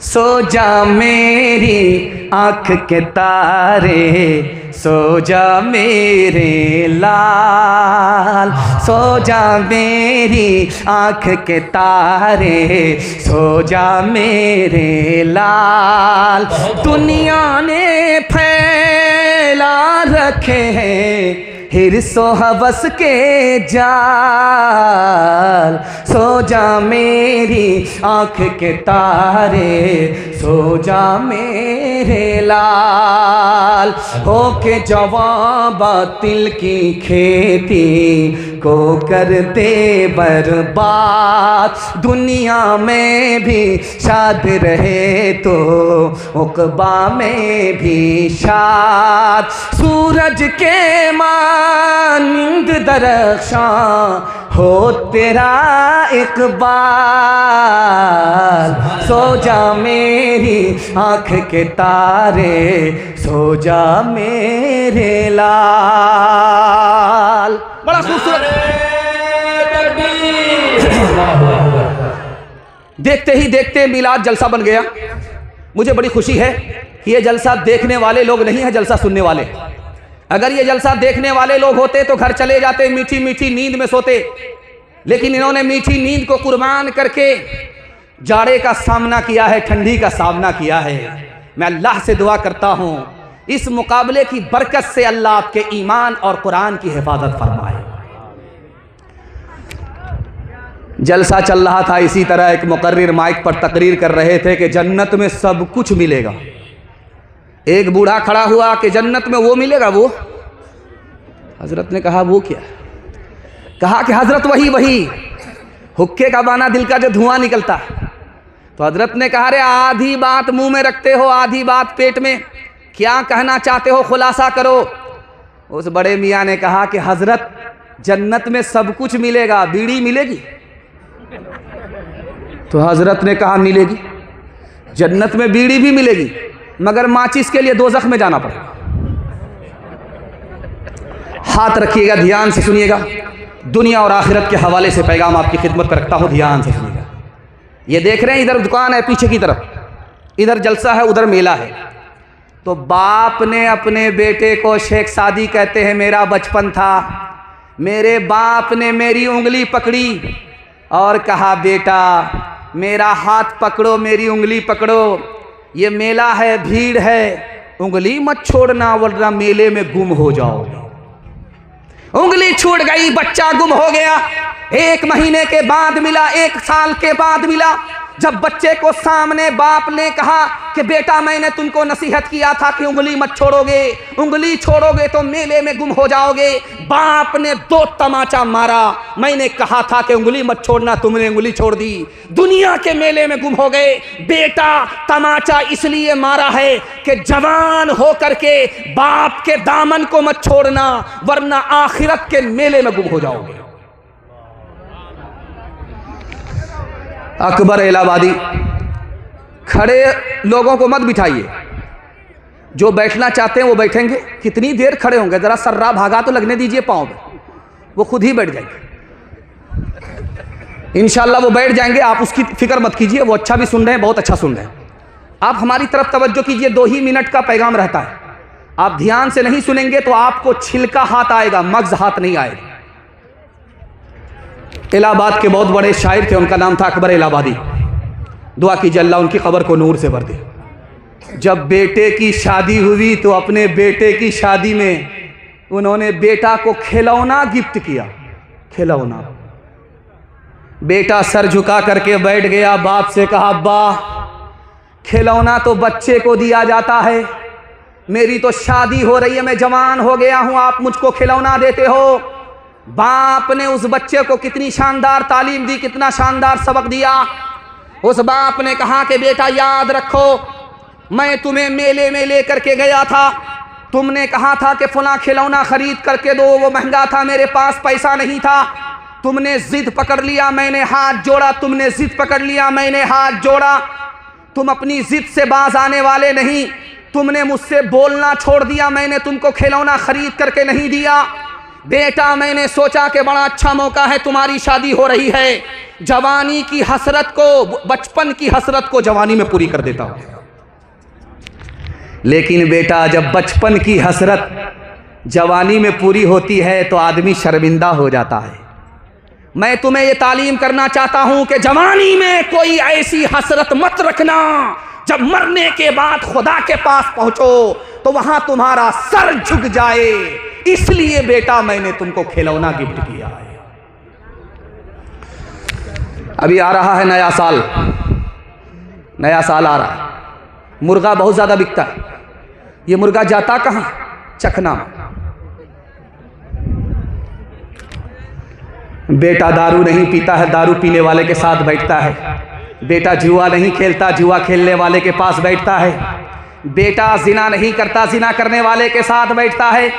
सो जा मेरी आंख के तारे, सो जा मेरे लाल, सो जा मेरी आंख के तारे, सो जा मेरे लाल। दुनिया ने फैला रखे हैं हिर्सो हवस के जाल, सो जा मेरी आँख के तारे, सो जा मेरे लाल। हो के जवां बातिल की खेती को कर दे बर्बाद, दुनिया में भी शाद रहे तो उक़बा में भी शाद। सूरज के मानिंद दरख्शां हो तेरा इक़बाल, सो जा मेरी आँख के तारे, सो जा मेरे लाल। बड़ा खूबसूरत। देखते ही देखते मिलाद जलसा बन गया। मुझे बड़ी खुशी है कि ये जलसा देखने वाले लोग नहीं है, जलसा सुनने वाले। अगर ये जलसा देखने वाले लोग होते तो घर चले जाते, मीठी मीठी नींद में सोते। लेकिन इन्होंने मीठी नींद को कुर्बान करके जाड़े का सामना किया है, ठंडी का सामना किया है। मैं अल्लाह से दुआ करता हूँ इस मुकाबले की बरकत से अल्लाह आपके ईमान और कुरान की हिफाजत फरमाए। जलसा चल रहा था, इसी तरह एक मुकर्रिर माइक पर तकरीर कर रहे थे कि जन्नत में सब कुछ मिलेगा। एक बूढ़ा खड़ा हुआ कि जन्नत में वो मिलेगा वो। हजरत ने कहा वो क्या? कहा कि हजरत वही हुक्के का बाना दिल का जो धुआं निकलता। तो हजरत ने कहा रे आधी बात मुंह में रखते हो, आधी बात पेट में, क्या कहना चाहते हो, खुलासा करो। उस बड़े मियाँ ने कहा कि हजरत जन्नत में सब कुछ मिलेगा, बीड़ी मिलेगी? तो हजरत ने कहा मिलेगी, जन्नत में बीड़ी भी मिलेगी, मगर माचिस के लिए दोज़ख में जाना पड़ेगा। हाथ रखिएगा, ध्यान से सुनिएगा। दुनिया और आखिरत के हवाले से पैगाम आपकी खिदमत पर रखता हूँ, ध्यान से सुनिएगा। ये देख रहे हैं इधर दुकान है पीछे की तरफ, इधर जलसा है, उधर मेला है। तो बाप ने अपने बेटे को शेख सादी कहते हैं मेरा बचपन था, मेरे बाप ने मेरी उंगली पकड़ी और कहा बेटा मेरा हाथ पकड़ो, मेरी उंगली पकड़ो, ये मेला है, भीड़ है, उंगली मत छोड़ना वरना मेले में गुम हो जाओगे। उंगली छूट गई, बच्चा गुम हो गया। 1 महीने के बाद मिला, 1 साल के बाद मिला। जब बच्चे को सामने बाप ने कहा कि बेटा मैंने तुमको नसीहत किया था कि उंगली मत छोड़ोगे, उंगली छोड़ोगे तो मेले में गुम हो जाओगे। बाप ने 2 तमाचा मारा, मैंने कहा था कि उंगली मत छोड़ना, तुमने उंगली छोड़ दी, दुनिया के मेले में गुम हो गए। बेटा तमाचा इसलिए मारा है कि जवान हो करके बाप के दामन को मत छोड़ना वरना आखिरत के मेले में गुम हो जाओगे। अकबर इलाहाबादी, खड़े लोगों को मत बिठाइए, जो बैठना चाहते हैं वो बैठेंगे। कितनी देर खड़े होंगे, जरा सर्रा भागा तो लगने दीजिए पाँव पे, वो खुद ही बैठ जाएंगे। इंशाल्लाह वो बैठ जाएंगे, आप उसकी फिक्र मत कीजिए। वो अच्छा भी सुन रहे हैं, बहुत अच्छा सुन रहे हैं। आप हमारी तरफ तवज्जो कीजिए, 2 ही मिनट का पैगाम रहता है। आप ध्यान से नहीं सुनेंगे तो आपको छिलका हाथ आएगा, मग्ज हाथ नहीं आएगा। इलाहाबाद के बहुत बड़े शायर थे, उनका नाम था अकबर इलाहाबादी। दुआ कीजिए अल्लाह उनकी कब्र को नूर से भर दे। जब बेटे की शादी हुई तो अपने बेटे की शादी में उन्होंने बेटा को खिलौना गिफ्ट किया, खिलौना। बेटा सर झुका करके बैठ गया, बाप से कहा अब्बा खिलौना तो बच्चे को दिया जाता है, मेरी तो शादी हो रही है, मैं जवान हो गया हूं, आप मुझको खिलौना देते हो। बाप ने उस बच्चे को कितनी शानदार तालीम दी, कितना शानदार सबक दिया। उस बाप ने कहा कि बेटा याद रखो, मैं तुम्हें मेले में लेकर के गया था, तुमने कहा था कि फलां खिलौना खरीद करके दो, वो महंगा था, मेरे पास पैसा नहीं था, तुमने जिद पकड़ लिया, मैंने हाथ जोड़ा, तुमने जिद पकड़ लिया, मैंने हाथ जोड़ा। तुम अपनी जिद से बाज आने वाले नहीं, तुमने मुझसे बोलना छोड़ दिया, मैंने तुमको खिलौना खरीद करके नहीं दिया। बेटा मैंने सोचा कि बड़ा अच्छा मौका है, तुम्हारी शादी हो रही है, जवानी की हसरत को, बचपन की हसरत को जवानी में पूरी कर देता हूं। लेकिन बेटा जब बचपन की हसरत जवानी में पूरी होती है तो आदमी शर्मिंदा हो जाता है। मैं तुम्हें ये तालीम करना चाहता हूं कि जवानी में कोई ऐसी हसरत मत रखना, जब मरने के बाद खुदा के पास पहुंचो तो वहां तुम्हारा सर झुक जाए। इसलिए बेटा मैंने तुमको खिलौना गिफ्ट किया है। अभी आ रहा है नया साल, नया साल आ रहा है, मुर्गा बहुत ज़्यादा बिकता है। ये मुर्गा जाता कहाँ? चखना में। बेटा दारू नहीं पीता है, दारू पीने वाले के साथ बैठता है। बेटा जुआ नहीं खेलता, जुआ खेलने वाले के पास बैठता है। बेटा जिना नहीं करता, जिना करने वाले के साथ बैठता है।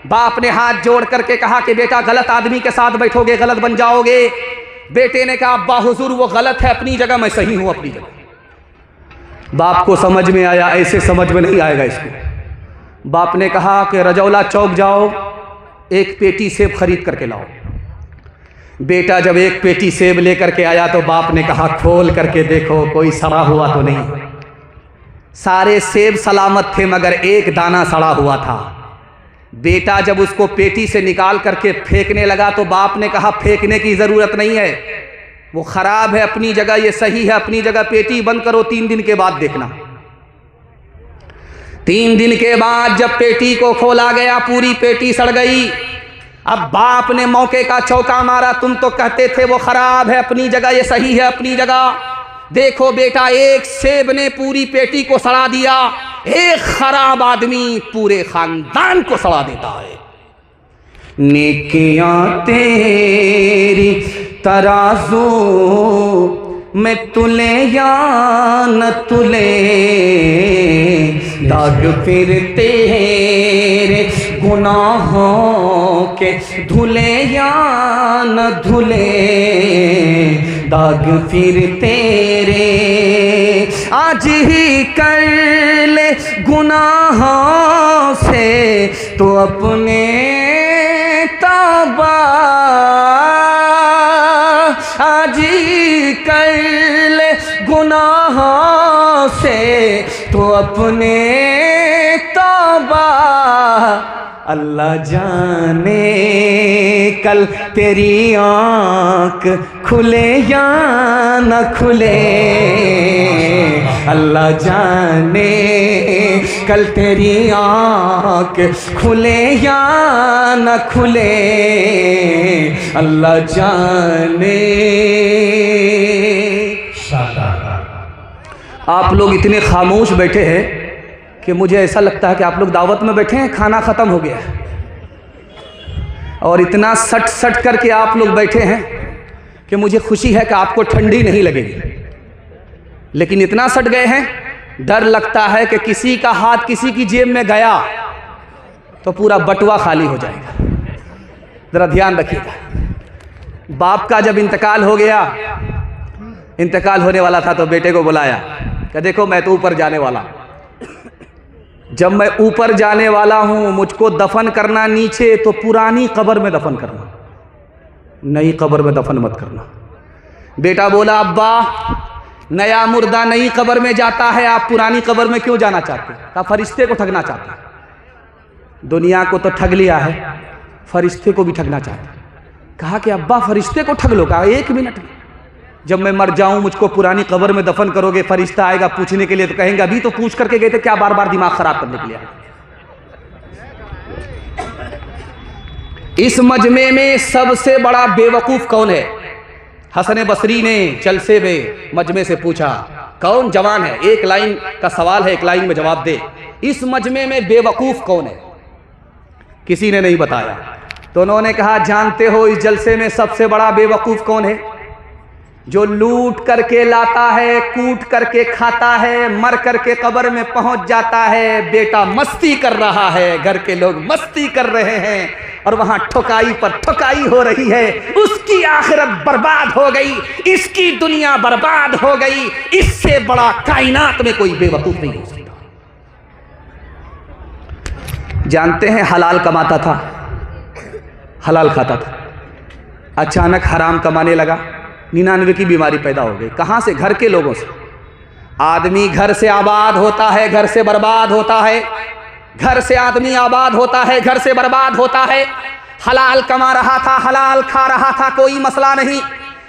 बाप ने हाथ जोड़ करके कहा कि बेटा गलत आदमी के साथ बैठोगे गलत बन जाओगे। बेटे ने कहा अब्बा हुजूर वो गलत है अपनी जगह, मैं सही हूं अपनी जगह। बाप को समझ में आया, ऐसे समझ में नहीं आएगा इसको। बाप ने कहा कि रजौला चौक जाओ, एक पेटी सेब खरीद करके लाओ। बेटा जब एक पेटी सेब लेकर के आया तो बाप ने कहा खोल करके देखो कोई सड़ा हुआ तो नहीं। सारे सेब सलामत थे मगर एक दाना सड़ा हुआ था। बेटा जब उसको पेटी से निकाल करके फेंकने लगा तो बाप ने कहा फेंकने की ज़रूरत नहीं है, वो ख़राब है अपनी जगह, ये सही है अपनी जगह, पेटी बंद करो, 3 दिन के बाद देखना। 3 दिन के बाद जब पेटी को खोला गया पूरी पेटी सड़ गई। अब बाप ने मौके का चौका मारा, तुम तो कहते थे वो ख़राब है अपनी जगह, ये सही है अपनी जगह। देखो बेटा एक सेब ने पूरी पेटी को सड़ा दिया, एक खराब आदमी पूरे खानदान को सड़ा देता है। नेकियां तेरी तराजू में तुले या न तुले, दाग फिर तेरे गुनाहों के धुले या न धुले, दाग फिर तेरे आज ही कर ले गुनाहों से तो अपने तौबा, आज ही कर ले गुनाहों से तो अपने तौबा। अल्लाह जाने कल तेरी आँख खुले या न खुले, अल्लाह जाने कल तेरी आँख खुले या न खुले, अल्लाह जाने। आप लोग इतने खामोश बैठे हैं कि मुझे ऐसा लगता है कि आप लोग दावत में बैठे हैं, खाना ख़त्म हो गया है, और इतना सट सट करके आप लोग बैठे हैं कि मुझे खुशी है कि आपको ठंडी नहीं लगेगी। लेकिन इतना सट गए हैं, डर लगता है कि किसी का हाथ किसी की जेब में गया तो पूरा बटुआ खाली हो जाएगा। ज़रा ध्यान रखिएगा। बाप का जब इंतकाल हो गया, इंतकाल होने वाला था तो बेटे को बुलाया कि देखो मैं तो ऊपर जाने वाला, जब मैं ऊपर जाने वाला हूँ मुझको दफन करना नीचे तो पुरानी कब्र में दफन करना, नई कब्र में दफन मत करना। बेटा बोला अब्बा नया मुर्दा नई कब्र में जाता है, आप पुरानी कब्र में क्यों जाना चाहते हैं? कहा फरिश्ते को ठगना चाहते हैं। दुनिया को तो ठग लिया है, फरिश्ते को भी ठगना चाहते हैं। कहा कि अब्बा फरिश्ते को ठग लो। कहा 1 मिनट में, जब मैं मर जाऊं मुझको पुरानी कब्र में दफन करोगे, फरिश्ता आएगा पूछने के लिए तो कहेंगे अभी तो पूछ करके गए थे, क्या बार बार दिमाग खराब करने के लिए आए? इस मजमे में सबसे बड़ा बेवकूफ कौन है? हसन बसरी ने जलसे में मजमे से पूछा कौन जवान है, 1 लाइन का सवाल है, 1 लाइन में जवाब दे। इस मजमे में बेवकूफ कौन है? किसी ने नहीं बताया। तो उन्होंने कहा जानते हो इस जलसे में सबसे बड़ा बेवकूफ कौन है? जो लूट करके लाता है, कूट करके खाता है, मर करके कब्र में पहुंच जाता है। बेटा मस्ती कर रहा है, घर के लोग मस्ती कर रहे हैं और वहां ठुकाई पर ठुकाई हो रही है। उसकी आखिरत बर्बाद हो गई, इसकी दुनिया बर्बाद हो गई। इससे बड़ा कायनात में कोई बेवकूफ नहीं हो सकता। जानते हैं हलाल कमाता था, हलाल खाता था, अचानक हराम कमाने लगा, 99 की बीमारी पैदा हो गई। कहाँ से? घर के लोगों से। आदमी घर से आबाद होता है, घर से बर्बाद होता है। घर से आदमी आबाद होता है, घर से बर्बाद होता है। हलाल कमा रहा था, हलाल खा रहा था, कोई मसला नहीं।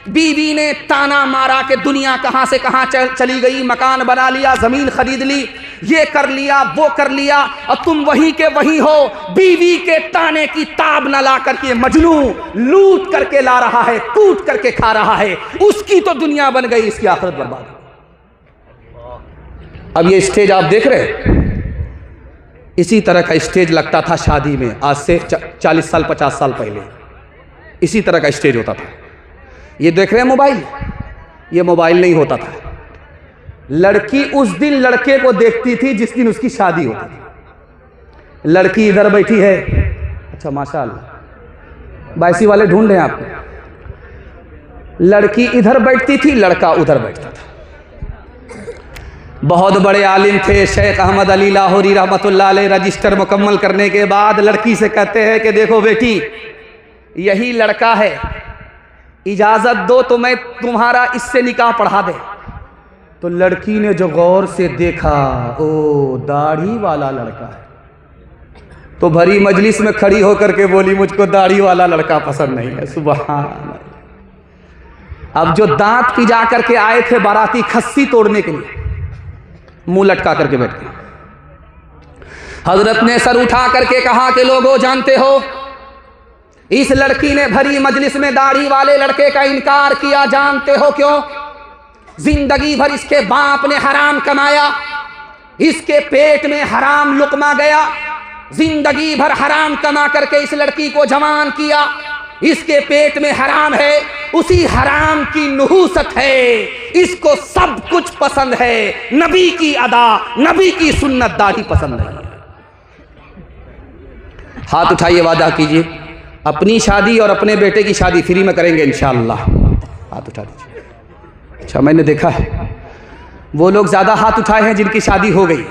बीवी ने ताना मारा कि दुनिया कहाँ से कहाँ चली गई, मकान बना लिया, ज़मीन खरीद ली, ये कर लिया वो कर लिया, और तुम वहीं के वहीं हो। बीवी के ताने की ताब न ला करके मजनू लूट करके ला रहा है, कूट करके खा रहा है। उसकी तो दुनिया बन गई, इसकी आखिरत बर्बाद। अब ये स्टेज आप देख रहे हैं, इसी तरह का स्टेज लगता था शादी में आज से 40 साल 50 साल पहले। इसी तरह का स्टेज होता था। ये देख रहे हैं मोबाइल, ये मोबाइल नहीं होता था। लड़की उस दिन लड़के को देखती थी जिस दिन उसकी शादी होती थी। लड़की इधर बैठी है, अच्छा माशाअल्लाह, बाइसी वाले ढूंढ रहे हैं आपको। लड़की इधर बैठती थी, लड़का उधर बैठता था। बहुत बड़े आलिम थे शेख अहमद अली लाहौरी रहमतुल्लाह अलैह। रजिस्टर मुकम्मल करने के बाद लड़की से कहते हैं कि देखो बेटी, यही लड़का है, इजाज़त दो तो मैं तुम्हारा इससे निकाह पढ़ा दे। तो लड़की ने जो गौर से देखा, ओ दाढ़ी वाला लड़का है, तो भरी मजलिस में खड़ी होकर के बोली मुझको दाढ़ी वाला लड़का पसंद नहीं है। सुभान अल्लाह। अब जो दांत पिजा करके आए थे बाराती खस्सी तोड़ने के लिए, मुंह लटका करके बैठ गए। हजरत ने सर उठा करके कहा कि लोगों जानते हो, इस लड़की ने भरी मजलिस में दाढ़ी वाले लड़के का इनकार किया। जानते हो क्यों? जिंदगी भर इसके बाप ने हराम कमाया, इसके पेट में हराम लुकमा गया, जिंदगी भर हराम कमा करके इस लड़की को जवान किया, इसके पेट में हराम है, उसी हराम की नुहूसत है, इसको सब कुछ पसंद है, नबी की अदा, नबी की सुन्नत दाढ़ी पसंद नहीं है। हाथ उठाइए, वादा कीजिए अपनी शादी और अपने बेटे की शादी फ्री में करेंगे इंशाअल्लाह। हाथ उठा दीजिए। अच्छा, मैंने देखा है वो लोग ज़्यादा हाथ उठाए हैं जिनकी शादी हो गई,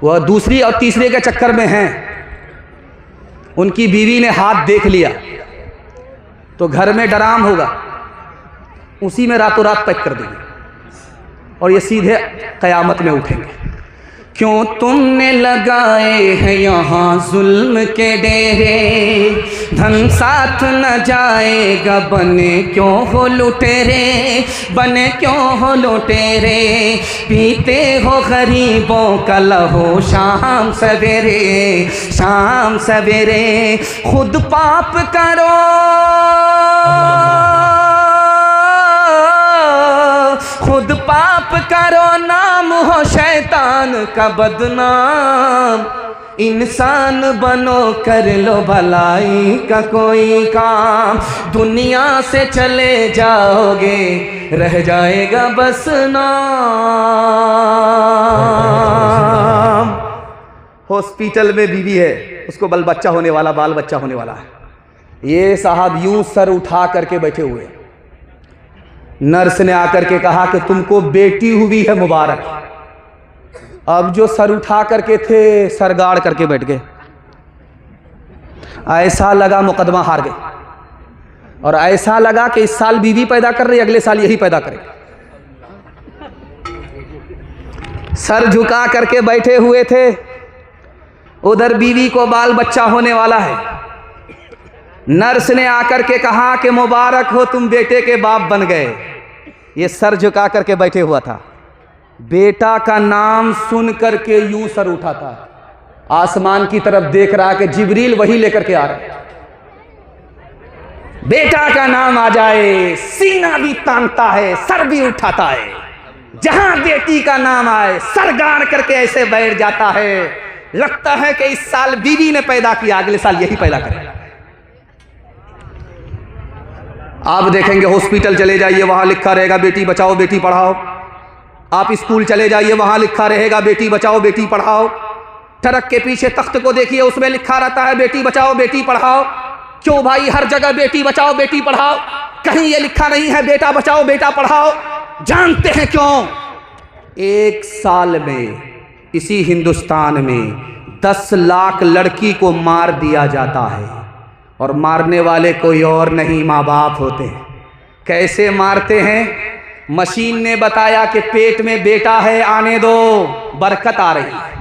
वह दूसरी और तीसरे के चक्कर में हैं। उनकी बीवी ने हाथ देख लिया तो घर में डराम होगा, उसी में रातों रात पैक कर देंगे और ये सीधे क़यामत में उठेंगे। क्यों तुमने लगाए हैं यहाँ जुल्म के डेरे, धन साथ न जाएगा, बने क्यों हो लुटेरे, बने क्यों हो लुटेरे, पीते हो गरीबों का लहू शाम सवेरे, शाम सवेरे। खुद पाप करो, खुद पाप करो, नाम हो शैतान का बदनाम, इंसान बनो कर लो भलाई का कोई काम, दुनिया से चले जाओगे रह जाएगा बस नाम। हॉस्पिटल में बीवी है, उसको बाल बच्चा होने वाला, बाल बच्चा होने वाला है। ये साहब यूं सर उठा करके बैठे हुए, नर्स ने आकर के कहा कि तुमको बेटी हुई है, मुबारक। अब जो सर उठा करके थे सर गाड़ करके बैठ गए। ऐसा लगा मुकदमा हार गए, और ऐसा लगा कि इस साल बीवी पैदा कर रही, अगले साल यही पैदा करे। सर झुका करके बैठे हुए थे, उधर बीवी को बाल बच्चा होने वाला है। नर्स ने आकर के कहा कि मुबारक हो, तुम बेटे के बाप बन गए। ये सर झुका करके बैठे हुआ था, बेटा का नाम सुन करके यूं सर उठा था, आसमान की तरफ देख रहा कि जिब्रील वही लेकर के आ रहा है। बेटा का नाम आ जाए सीना भी तानता है, सर भी उठाता है। जहां बेटी का नाम आए सर गाड़ करके ऐसे बैठ जाता है, लगता है कि इस साल बीवी ने पैदा किया, अगले साल यही पैदा करेगा। आप देखेंगे हॉस्पिटल चले जाइए, वहां लिखा रहेगा बेटी बचाओ बेटी पढ़ाओ। आप स्कूल चले जाइए, वहां लिखा रहेगा बेटी बचाओ बेटी पढ़ाओ। ट्रक के पीछे तख्त को देखिए, उसमें लिखा रहता है बेटी बचाओ बेटी पढ़ाओ। क्यों भाई हर जगह बेटी बचाओ बेटी पढ़ाओ, कहीं ये लिखा नहीं है बेटा बचाओ बेटा पढ़ाओ? जानते हैं क्यों? एक साल में इसी हिंदुस्तान में 10 लाख लड़की को मार दिया जाता है, और मारने वाले कोई और नहीं माँ बाप होते हैं। कैसे मारते हैं? मशीन ने बताया कि पेट में बेटा है, आने दो, बरकत आ रही है।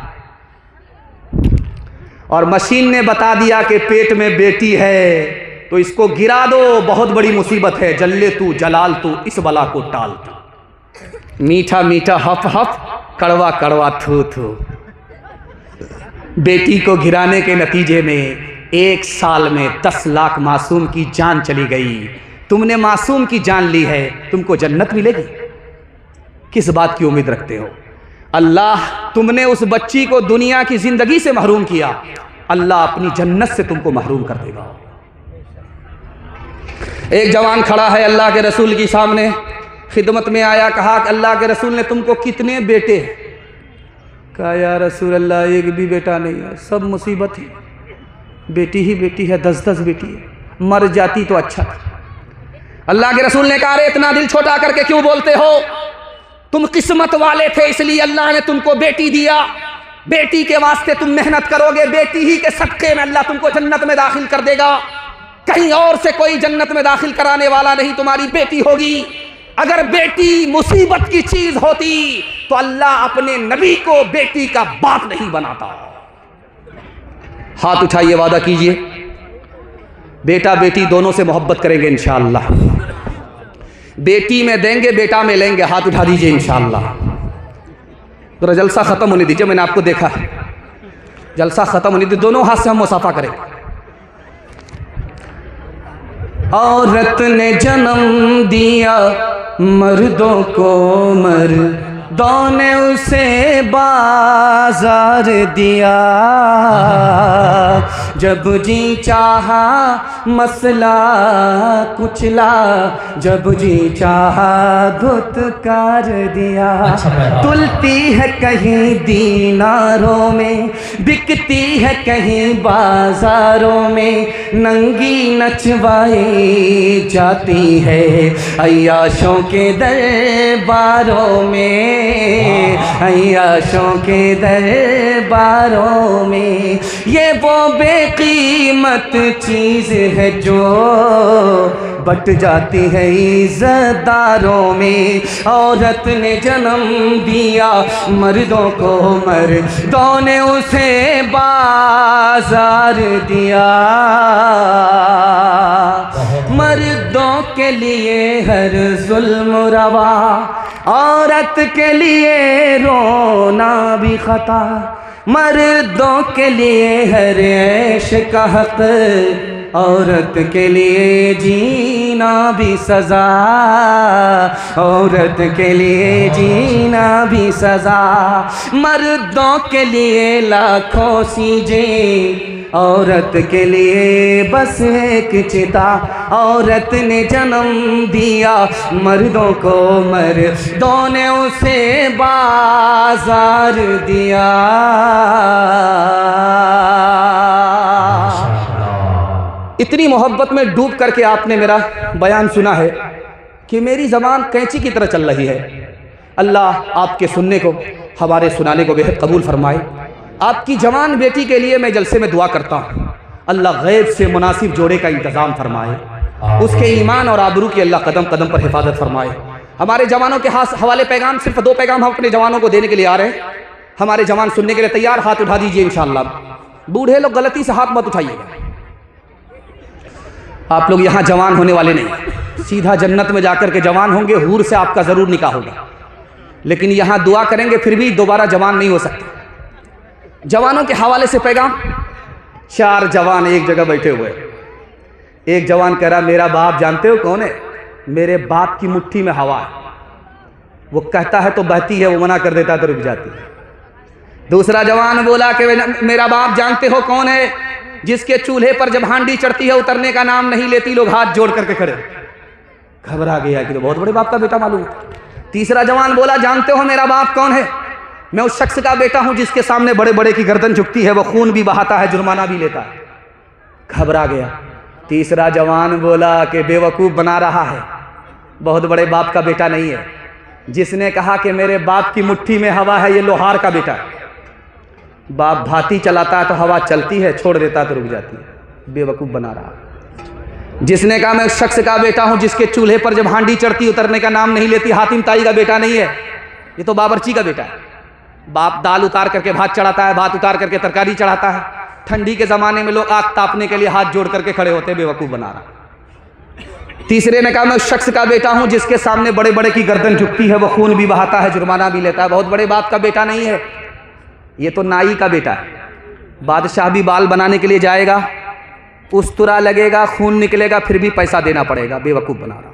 और मशीन ने बता दिया कि पेट में बेटी है, तो इसको गिरा दो, बहुत बड़ी मुसीबत है, जल्ले तू जलाल तू, इस बला को टाल तू। मीठा मीठा हफ हफ कड़वा कड़वा थू थू। बेटी को गिराने के नतीजे में 1 साल में 10 लाख मासूम की जान चली गई। तुमने मासूम की जान ली है, तुमको जन्नत मिलेगी? किस बात की उम्मीद रखते हो? अल्लाह, तुमने उस बच्ची को दुनिया की जिंदगी से महरूम किया, अल्लाह अपनी जन्नत से तुमको महरूम कर देगा। एक जवान खड़ा है अल्लाह के रसूल के सामने, खिदमत में आया, कहा कि अल्लाह के रसूल ने तुमको कितने बेटे हैं? कहा या रसूल अल्लाह, एक भी बेटा नहीं है, सब मुसीबत है, बेटी ही बेटी है, 10-10 बेटी है, मर जाती तो अच्छा था। अल्लाह के रसूल ने कहा, अरे इतना दिल छोटा करके क्यों बोलते हो? तुम किस्मत वाले थे इसलिए अल्लाह ने तुमको बेटी दिया, बेटी के वास्ते तुम मेहनत करोगे, बेटी ही के सदक़े में अल्लाह तुमको जन्नत में दाखिल कर देगा। कहीं और से कोई जन्नत में दाखिल कराने वाला नहीं, तुम्हारी बेटी होगी। अगर बेटी मुसीबत की चीज होती तो अल्लाह अपने नबी को बेटी का बाप नहीं बनाता। हाथ उठाइए, वादा कीजिए, बेटा बेटी दोनों से मोहब्बत करेंगे इंशाअल्लाह। बेटी में देंगे, बेटा में लेंगे। हाथ उठा दीजिए इंशाअल्लाह। तो जलसा ख़त्म होने दीजिए, मैंने आपको देखा है, जलसा ख़त्म होने दीजिए, दोनों हाथ से हम मुसाफा करें। औरत ने जन्म दिया मर्दों को, मर्दों ने उसे बाजार दिया। जब जी चाहा मसला कुचला, जब जी चाहा धुतकार दिया। तुलती है कहीं दीनारों में, बिकती है कहीं बाजारों में, नंगी नचवाई जाती है अय्याशों के दरबारों में, अय्याशों के दरबारों में। ये वो बेकीमत चीज़ है जो बट जाती है इज़्ज़तदारों में। औरत ने जन्म दिया मर्दों को, मर्दों ने उसे बाजार दिया। मर्दों के लिए हर जुल्म रवा, औरत के लिए रोना भी खता। मर्दों के लिए हर ऐश का हक, औरत के लिए जीना भी सज़ा। औरत के लिए जीना भी सज़ा। मर्दों के लिए लाखों सीजें, औरत के लिए बस एक चिता। औरत ने जन्म दिया मर्दों को, मर्दों ने उसे बाजार दिया। इतनी मोहब्बत में डूब करके आपने मेरा बयान सुना है कि मेरी ज़बान कैंची की तरह चल रही है। अल्लाह आपके सुनने को, हमारे सुनाने को बेहद कबूल फरमाए। आपकी जवान बेटी के लिए मैं जलसे में दुआ करता हूँ, अल्लाह गैब से मुनासिब जोड़े का इंतज़ाम फरमाए, उसके ईमान और आबरू की अल्लाह कदम कदम पर हिफाजत फरमाए। हमारे जवानों के हवाले पैगाम, सिर्फ 2 पैगाम हम अपने जवानों को देने के लिए आ रहे हैं। हमारे जवान सुनने के लिए तैयार? हाथ उठा दीजिए इंशाअल्लाह। बूढ़े लोग गलती से हाथ मत उठाइएगा, आप लोग यहाँ जवान होने वाले नहीं, सीधा जन्नत में जाकर के जवान होंगे, हूर से आपका ज़रूर निकाह होगा। लेकिन यहाँ दुआ करेंगे फिर भी दोबारा जवान नहीं हो सकते। जवानों के हवाले से पैगाम, 4 जवान एक जगह बैठे हुए। एक जवान कह रहा, मेरा बाप जानते हो कौन है? मेरे बाप की मुट्ठी में हवा है, वो कहता है तो बहती है, वो मना कर देता है तो रुक जाती है। दूसरा जवान बोला कि मेरा बाप जानते हो कौन है? जिसके चूल्हे पर जब हांडी चढ़ती है उतरने का नाम नहीं लेती, लोग हाथ जोड़ करके खड़े। घबरा गया कि तो बहुत बड़े बाप का बेटा मालूम। तीसरा जवान बोला, जानते हो मेरा बाप कौन है? मैं उस शख्स का बेटा हूं जिसके सामने बड़े बड़े की गर्दन झुकती है, वो खून भी बहाता है, जुर्माना भी लेता है। घबरा गया। तीसरा जवान बोला कि बेवकूफ़ बना रहा है, बहुत बड़े बाप का बेटा नहीं है। जिसने कहा कि मेरे बाप की मुट्ठी में हवा है, ये लोहार का बेटा है। बाप भाती चलाता है तो हवा चलती है, छोड़ देता है तो रुक जाती है, बेवकूफ़ बना रहा। जिसने कहा मैं उस शख्स का बेटा हूं जिसके चूल्हे पर जब हांडी चढ़ती उतरने का नाम नहीं लेती, हातिम ताई का बेटा नहीं है, ये तो बाबरची का बेटा है। बाप दाल उतार करके भात चढ़ाता है, भात उतार करके तरकारी चढ़ाता है। ठंडी के ज़माने में लोग आग तापने के लिए हाथ जोड़ करके खड़े होते हैं, बेवकूफ़ बना रहा। तीसरे ने कहा मैं उस शख्स का बेटा हूं जिसके सामने बड़े बड़े की गर्दन झुकती है, वो खून भी बहाता है, जुर्माना भी लेता है, बहुत बड़े बाप का बेटा नहीं है, ये तो नाई का बेटा है। बादशाह भी बाल बनाने के लिए जाएगा, उस्तरा लगेगा, खून निकलेगा, फिर भी पैसा देना पड़ेगा, बेवकूफ़ बना रहा।